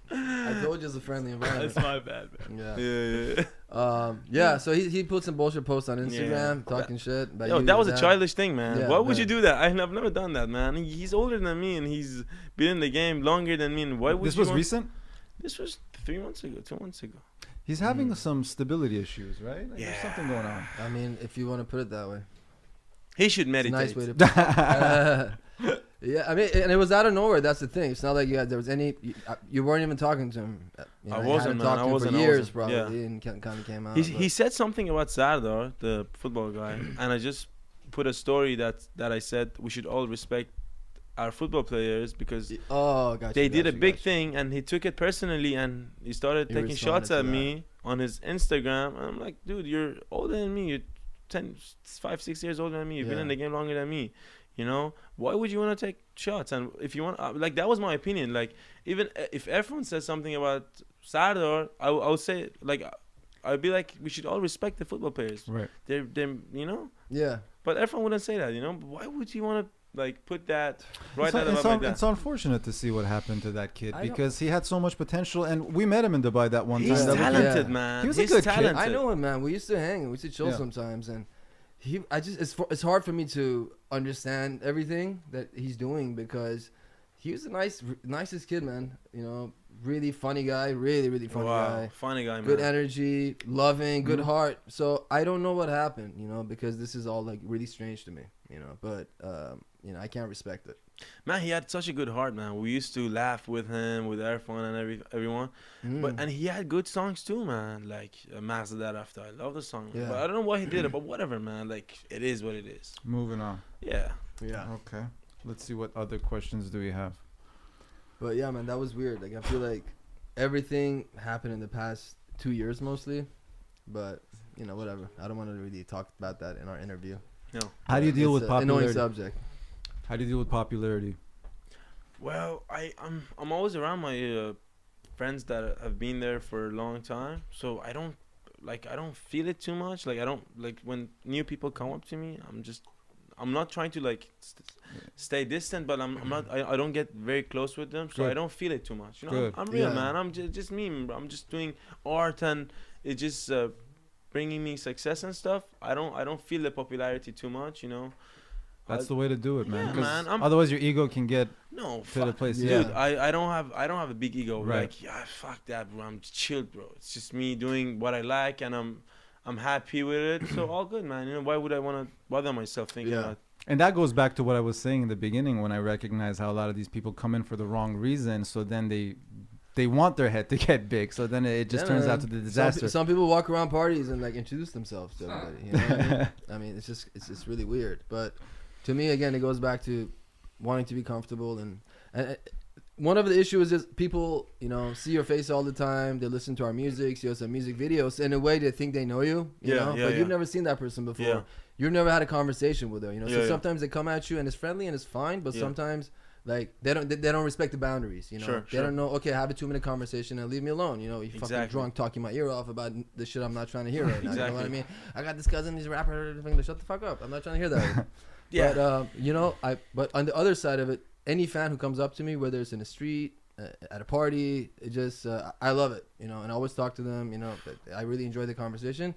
I told you it's a friendly environment. That's my bad, man. Yeah. Yeah. So he put some bullshit posts on Instagram talking shit. About Yo, you, that was a Dad. childish thing, man. Yeah, Why would you man. do that? I've never done that, man. He's older than me, and he's been in the game longer than me. And why would This you was want- recent? This was 3 months ago, 2 months ago. He's having some stability issues, right? Like, Yeah. There's something going on. I mean, if you want to put it that way. He should It's a meditate. nice way to put it. Yeah, I mean, and it was out of nowhere. That's the thing. It's not like there was any. You weren't even talking to him. You I you wasn't, hadn't man. talked I to him wasn't, for I years, wasn't. probably. Yeah. And kind of came out. He said something about Sardar, the football guy, and I just put a story that I said we should all respect our football players because gotcha. they did a big thing, and he took it personally, and he started He taking shots responded at to me on his Instagram. And I'm like, dude, you're older than me. You're 5, 6 years older than me. You've been Yeah. in the game longer than me. You know, why would you want to take shots? And if you want, like, that was my opinion. Like, even if Erfan says something about Sardar, I would say, like, I'd be like, we should all respect the football players. Right. They're you know. Yeah. But Erfan wouldn't say that, you know. But why would you want to like put that right It's, out it's, about my dad? it's unfortunate to see what happened to that kid I know. because he had so much potential, and we met him in Dubai that one He's time. That was- talented, Yeah. man. He was a He's good kid. talented. I know him, man. We used to hang. We used to chill Yeah. sometimes, and it's hard for me to understand everything that he's doing because he was the nicest kid, man. You know, really funny guy, really funny guy. Funny guy, man. Good energy, loving, good Mhm. heart. So I don't know what happened, you know, because this is all like really strange to me, you know. But you know, I can't respect it. Man, he had such a good heart, man. We used to laugh with him, with Airfone and everyone. But and he had good songs too, man. Like Behzad after. I love the song. Yeah. But I don't know why he did it, but whatever, man. Like it is what it is. Moving on. Yeah. yeah. Okay. Let's see what other questions do we have. But yeah, man, that was weird. Like I feel like everything happened in the past 2 years mostly, but you know, whatever. I don't want to really talk about that in our interview. No. How do you deal It's with an annoying popularity? subject. How do you deal with popularity? Well, I'm always around my friends that have been there for a long time, so I don't feel it too much. Like I don't like when new people come up to me. I'm not trying to like stay distant, but I'm not. I don't get very close with them, so Good. I don't feel it too much. You know, Good. I'm real, Yeah. man. I'm just me. I'm just doing art, and it's just bringing me success and stuff. I don't feel the popularity too much. You know. That's the way to do it, man. Yeah, 'Cause man, I'm- otherwise, your ego can get No, to the fuck. place. Yeah. Dude, I don't have a big ego. Right. Like, yeah, fuck that, bro. I'm chilled, bro. It's just me doing what I like, and I'm happy with it. So all good, man. You know, why would I want to bother myself thinking Yeah. about? And that goes back to what I was saying in the beginning when I recognize how a lot of these people come in for the wrong reason. So then they want their head to get big. So then it just Yeah, turns man. out to the disaster. Some people walk around parties and like introduce themselves to everybody. You know what I mean? I mean, it's just really weird. But to me, again, it goes back to wanting to be comfortable and one of the issues is people, see your face all the time. They listen to our music, see us on music videos. In a way, they think they know you, but you've never seen that person before. Yeah. You've never had a conversation with her, So Yeah. sometimes they come at you and it's friendly and it's fine, but sometimes like they don't respect the boundaries, Sure, They don't know. Okay, have a 2-minute conversation and leave me alone. You fucking Exactly. drunk talking my ear off about the shit I'm not trying to hear right now. You know what I Exactly. mean? I got this cousin, he's a rapper. Shut the fuck up. I'm not trying to hear that. Yeah. But but on the other side of it, any fan who comes up to me, whether it's in the street, at a party, it just I love it, and I always talk to them. I really enjoy the conversation,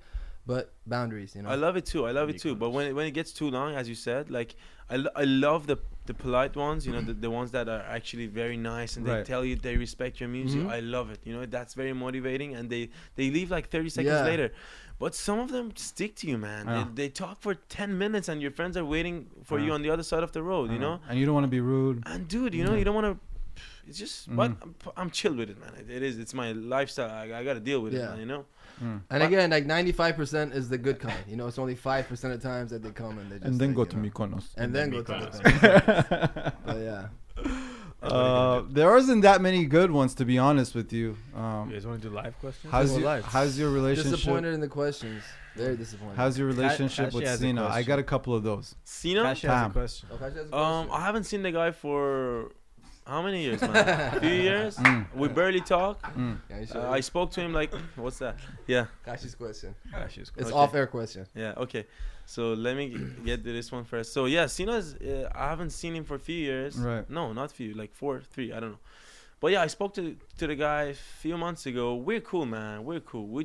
but boundaries. I love it too. But when it gets too long, as you said, like I love the polite ones. The ones that are actually very nice and they tell you they respect your music. I love it. That's very motivating, and they leave like 30 seconds later. But some of them stick to you, man. They talk for 10 minutes, and your friends are waiting for you on the other side of the road. And you don't want to be rude. And dude, you don't want to. It's just, but I'm chill with it, man. It's my lifestyle. I got to deal with it, man, And again, like 95% is the good kind. It's only 5% of times that they come and they just. And then like, go to Mykonos. And then go to Mykonos. But yeah. There isn't that many good ones, to be honest with you. You guys want to do live questions? How's your relationship? Disappointed in the questions. Very disappointed. How's your relationship with has a Sina? I question. got a couple of those. Sina? Kashi has a question. I haven't seen the guy for how many years, man? A few years. We barely talk. I spoke to him like, what's that? Yeah. Kashi's question. Kashi's It's Okay. off-air question. Yeah. Okay. So let me get to this one first. So yeah, Sina's. I haven't seen him for a few years. Right. No, not few. Like 4, 3. I don't know. But yeah, I spoke to the guy a few months ago. We're cool, man. We're cool.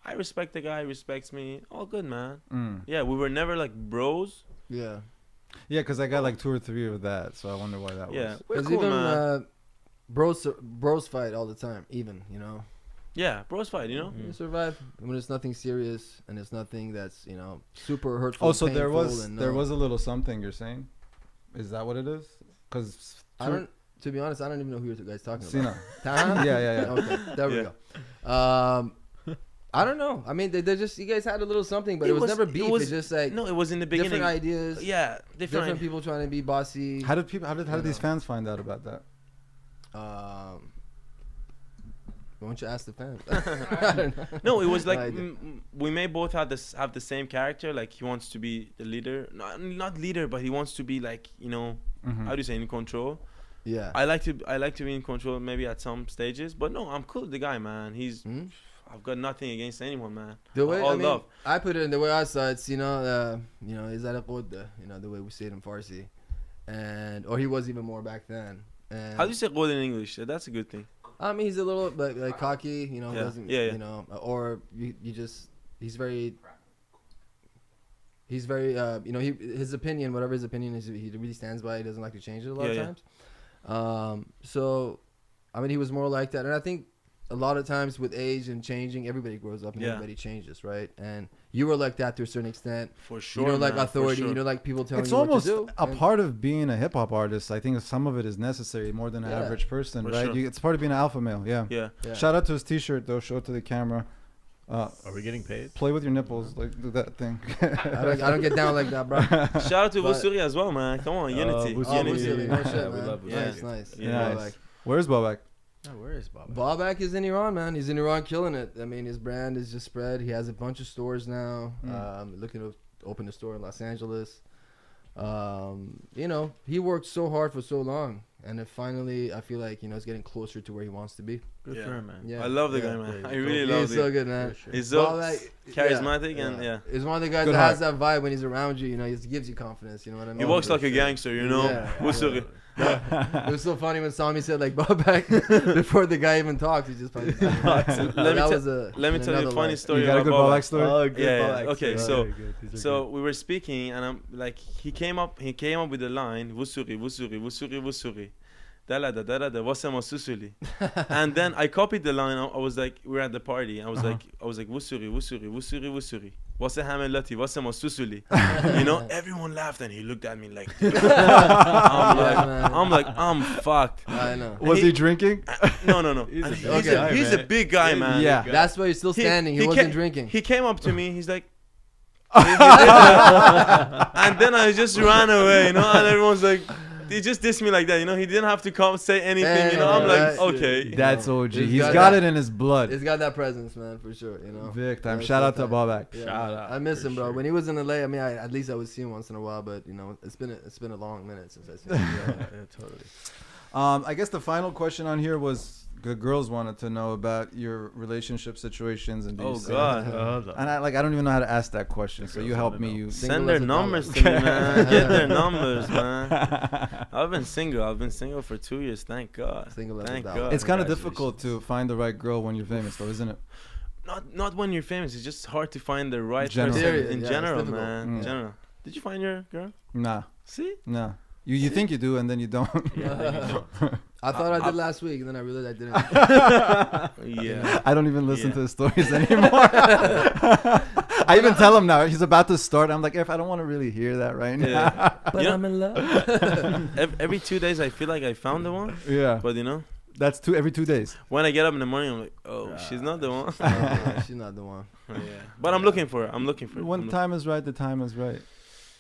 I respect the guy. He respects me. All good, man. Yeah, we were never like bros. Yeah. Yeah, because I got like 2 or 3 of that, so I wonder why that Yeah, was. we're Because cool, even man. bros fight all the time. Even Yeah, bros fight. you survive when it's nothing serious and it's nothing that's super hurtful. Oh, so there painful, was and there was a little something you're saying? Is that what it is? Because I don't. To be honest, I don't even know who you guys talking Sina. about. Yeah. Okay, there we go. I don't know. I mean, they just, you guys had a little something, but it was never beef. It's just like no, it was in the beginning. different ideas. Yeah, Different people trying to be bossy. How did these fans find out about that? Why don't you ask the fans? I don't know. No, it was No like idea. we may both have the same character. Like he wants to be the leader, not leader, but he wants to be like how do you say, in control. Yeah. I like to be in control maybe at some stages, but no, I'm cool with the guy, man. I've got nothing against anyone, man. The way All I mean, love. I put it in the way I saw it. Is that the way we say it in Farsi, or he was even more back then. And How do you say "god" in English? That's a good thing. I mean, he's a little bit like cocky, Yeah. doesn't, Yeah. or you just, he's very, his opinion, whatever his opinion is, he really stands by. He doesn't like to change it a lot of times. So, I mean, he was more like that. And I think a lot of times with age and changing, everybody grows up and everybody changes, right? And you were like that to a certain extent. For sure, You don't like man, authority. for sure. You don't like people telling It's you what almost to do. a And- part of being a hip hop artist. I think some of it is necessary more than an Yeah. average person, For right? sure. It's part of being an alpha male. Yeah. Yeah. Yeah. Shout out to his T-shirt though. Show it to the camera. Are we getting paid? Play with your nipples, like do that thing. I don't get down like that, bro. Shout out to But- Vusuri as well, man. Come on, unity. Vusuri. Oh, Unity. Vusuri, no shit, Yeah, we man. love Vusuri. Nice. Yeah. Like, Where's Bobak? Oh, where is Bob? Bobak is in Iran, man. He's in Iran killing it. I mean, his brand is just spread. He has a bunch of stores now. Looking to open a store in Los Angeles. He worked so hard for so long. And then finally, I feel like, he's getting closer to where he wants to be. Good Yeah. for him, man. Yeah. I love the Yeah. guy, man. Yeah, I really He's love so him. good, man. He's so Bobak, charismatic and yeah. He's one of the guys Good that heart. has that vibe when he's around you. He just gives you confidence. You know what I mean? He walks For like a sure. gangster, Yeah. Vusuri. It was so funny when Sami said like Bobak before the guy even talked. He just fucking. Let me tell you a funny story You got a about good Bobak. Bobak story? Oh, good. Yeah, Bob. yeah. Okay, Very so- good. These are So good. we were speaking, and I'm like, he came up with the line, Vusuri. Da واسه ما سوسولی. And then I copied the line. I was like, we were at the party. I was like, Vusuri. واسه همه لاتی واسه ما سوسولی. Everyone laughed and he looked at me like, I'm fucked. I know. Was he drinking? No. He's And a big guy, he's a man. big guy, man. Yeah. That's why he's still standing. He wasn't drinking. He came up to me. He's like, and then I just ran away, and everyone's like, he just dissed me like that. You know, he didn't have to come say anything. You know, I'm like, okay. That's OG. He's He's got got that- it in his blood. It's got that presence, man, for sure. You know. Big time. That's Shout so out to tight. Babak. Yeah, Shout man. out, I miss for him, bro. sure. When he was in LA, I mean, at least I would see him once in a while, but you know, it's been a long minute since I seen him. Yeah, totally. I guess the final question on here was the girls wanted to know about your relationship situations and. do you Oh say- God. And I don't even know how to ask that question. So you help me. You Send their numbers to me, man. Get their numbers, man. I've been single for 2 years. Thank God. Single as a Thank dollar. God. It's kind of difficult to find the right girl when you're famous, though, isn't it? Not when you're famous. It's just hard to find the right General. person Period. in Yeah, it's general, difficult. man. Mm. In general. Did you find your girl? Nah, See? nah. You think you do and then you don't. I thought I did last week, and then I realized I didn't. Yeah. I don't even listen Yeah. to his stories anymore. I even tell him now. He's about to start. I'm like, if I don't want to really hear that right now. Yeah. But You know, I'm in love. every 2 days I feel like I found the one. Yeah. But you know, That's every 2 days. when I get up in the morning, I'm like, oh, she's not the one. No, she's not the one. Yeah. But I'm looking for her. I'm looking for her. When the time is right, the time is right.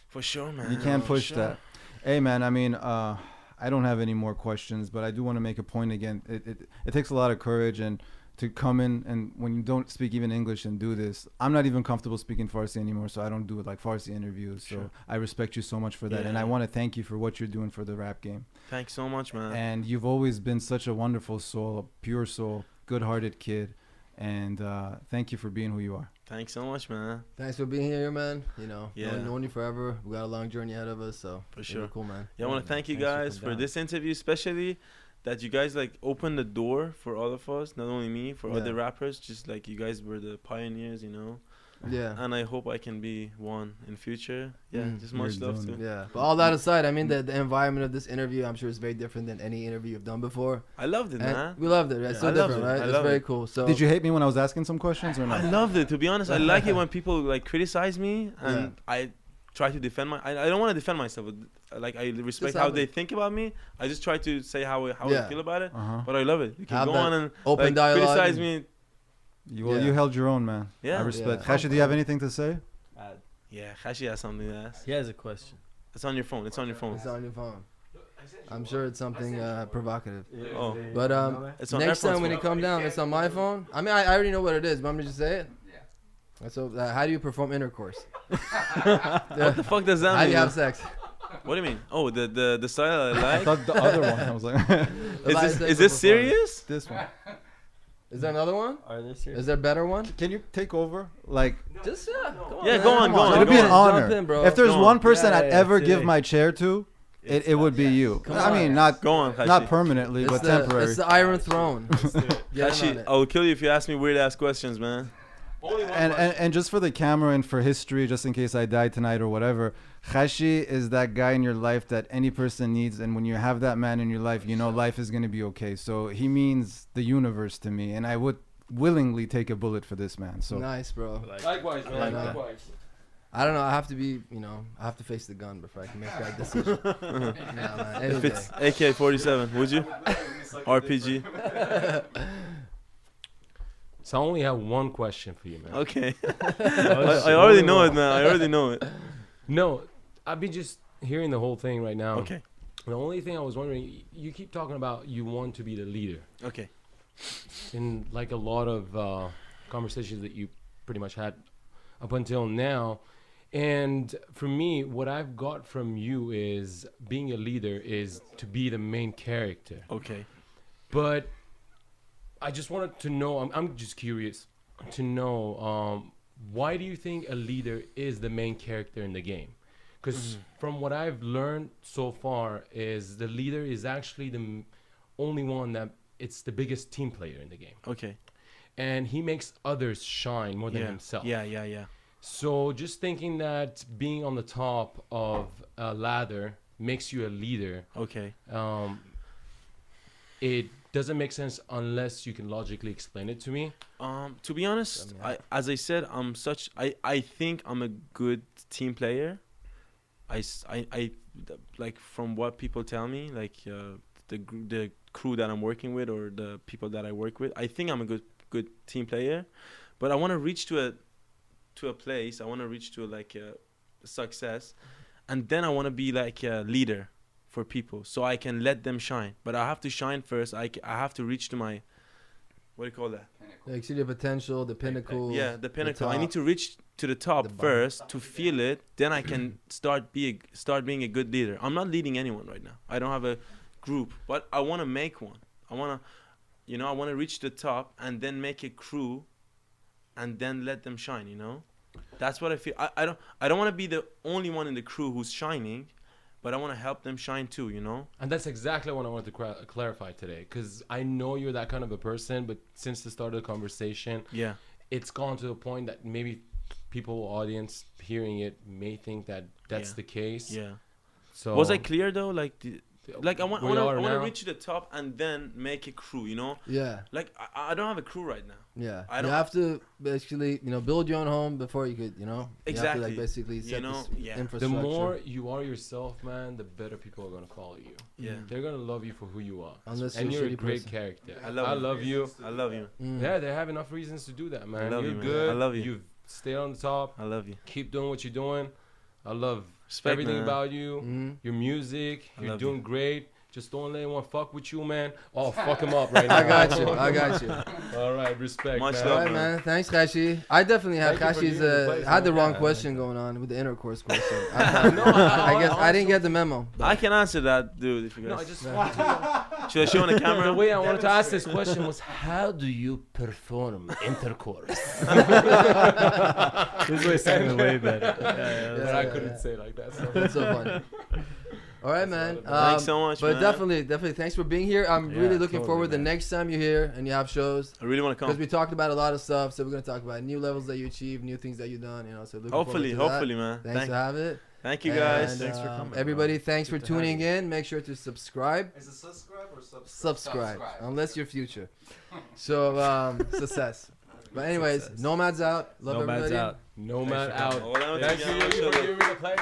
For sure, man. You can't For push sure. that. Hey, man, I mean, I don't have any more questions, but I do want to make a point again. It takes a lot of courage and to come in, and when you don't speak even English and do this, I'm not even comfortable speaking Farsi anymore, so I don't do it like Farsi interviews. So Sure. I respect you so much for that, Yeah. and I want to thank you for what you're doing for the rap game. Thanks so much, man. And you've always been such a wonderful soul, a pure soul, good-hearted kid, and thank you for being who you are. Thanks so much, man. Thanks for being here, man. You know, Yeah. known you forever. We got a long journey ahead of us, so For you're sure. cool, man. Yeah, I want to thank you Thanks for guys coming for down. this interview, especially that you guys like opened the door for all of us, not only me, for Yeah. other rappers. Just like you guys were the pioneers, you know. Yeah. And I hope I can be one in future. Yeah, Mm. just much You're love doing to. Yeah, but all that aside, I mean, the environment of this interview, I'm sure is very different than any interview you've done before. I loved it, And man. we loved it. It's Yeah. so I loved different, it. right? I It's loved very it. cool. So Did you hate me when I was asking some questions or I not? loved it. To be honest, I like it when people like criticize me and Yeah. I try to defend I don't want to defend myself. But, like I respect Just how have they it. think about me. I just try to say how Yeah. I feel about it. Uh-huh. But I love it. You can Have go that on and open like, dialogue criticize and- me. You Yeah. held your own, man. Yeah. I respect. Yeah. Khashi, do you have anything to say? Yeah, Khashi has something to ask. He has a question. It's on your phone. It's on your phone. it's on your phone. I'm sure it's something provocative. Oh, But it's on next Airfone's time when you phone. come down, it's on my phone. I mean, I already know what it is, but I'm just say it. Yeah. So, how do you perform intercourse? What the fuck does that How do mean? you have sex? What do you mean? Oh, the style I I like. thought the other one. I was like, Is this serious? this one. Is there another one? Are they serious? Is there a better one? Can you take over? Like, Just Yeah, go on, Come go on. it'd go be an on. honor. Jump in, bro. If there's Go on. one person Yeah, I'd yeah, ever say give it. my chair to, it would be you. Come I on. mean, not Go on, Khashi. not permanently, It's but the, temporary. It's the Iron Throne. Get Khashi, on it. I'll kill you if you ask me weird ass questions, man. And just for the camera and for history, just in case I die tonight or whatever, Khashi is that guy in your life that any person needs, and when you have that man in your life, you know life is gonna be okay. So he means the universe to me, and I would willingly take a bullet for this man. So Nice, bro. Likewise, man, like that. I don't know. I have to be, I have to face the gun before I can make that decision. Nah, man, any If day. it's AK-47, would you? RPG. So I only have one question for you, man. Okay. Oh, I already know it, man. I already know it. No, I've been just hearing the whole thing right now. Okay. The only thing I was wondering, you keep talking about you want to be the leader. Okay. In like a lot of conversations that you pretty much had up until now. And for me, what I've got from you is being a leader is to be the main character. Okay. But I just wanted to know, I'm just curious to know, why do you think a leader is the main character in the game? Because from what I've learned so far is the leader is actually the only one that it's the biggest team player in the game. Okay. And he makes others shine more than Yeah. himself. Yeah. So just thinking that being on the top of a ladder makes you a leader, Okay. it doesn't make sense unless you can logically explain it to me. To be honest, as I said, I think I'm a good team player. I like from what people tell me, like the crew that I'm working with or the people that I work with, I think I'm a good team player, but I want to reach to a place. I want to reach to like a success, and then I want to be like a leader for people so I can let them shine. But I have to shine first. I have to reach to my, what do you call that? Like, see the potential, the pinnacle. Yeah, the pinnacle. I top. need to reach to the top The bottom. first to feel it. Then I can start being a good leader. I'm not leading anyone right now. I don't have a group, but I want to make one. I want to reach the top and then make a crew, and then let them shine. That's what I feel. I don't want to be the only one in the crew who's shining, but I want to help them shine too. And that's exactly what I wanted to clarify today, because I know you're that kind of a person, but since the start of the conversation, Yeah. it's gone to the point that maybe people, audience, hearing it may think that that's the case. Yeah. So Was I clear though? I want to now? reach to the top and then make a crew. Yeah. Like I don't have a crew right now. Yeah. I You don't- have to basically, build your own home before you could, You have to, Exactly. basically set this Yeah. the infrastructure. more you are yourself, man, the better people are gonna follow you. Yeah. They're gonna love you for who you are, Unless and you're a you're a shitty great person. character. I love you. you. I love you. Mm. Yeah, they have enough reasons to do that, man. love You're you, man. good. I love you. You've stayed on the top. I love you. Keep doing what you're doing. I love Respect, everything man. about you. Mhm. Your music. I You're love doing you. great. Just don't let anyone fuck with you, man. Oh, fuck him up right now. I got you. I got you. All right, respect, Much man. All love, right, man. man. Thanks, Kashi. I definitely had Thank you for Kashi's. giving me the place, I had the man. wrong Yeah, question going on with the intercourse question. No, I guess I didn't get the memo. I can answer that, dude. If you No, guys. I just wanted to. Should I show on the camera? The way I wanted to ask this question was, how do you perform intercourse? This way sounded way better. But Yeah, I yeah, couldn't yeah. say it like that. So. That's so funny. All right, man. Thanks so much, But man. definitely, thanks for being here. I'm Yeah, really looking totally, forward the man. next time you're here and you have shows. I really want to Because come. we talked about a lot of stuff, so we're gonna talk about new levels that you achieved, new things that you've done. So looking Hopefully, forward to that. man. Thanks to have it. Thank you guys. And, Thanks for coming, bro. everybody. Thanks Good for to have tuning you. in. Make sure to subscribe. Is it subscribe or Subscribe, unless you're future. So success. But anyways, Success. Nomads out. Love Nomads everybody. out. Nomad Thanks for out. coming. Hold on, Thank you together. for giving me the place.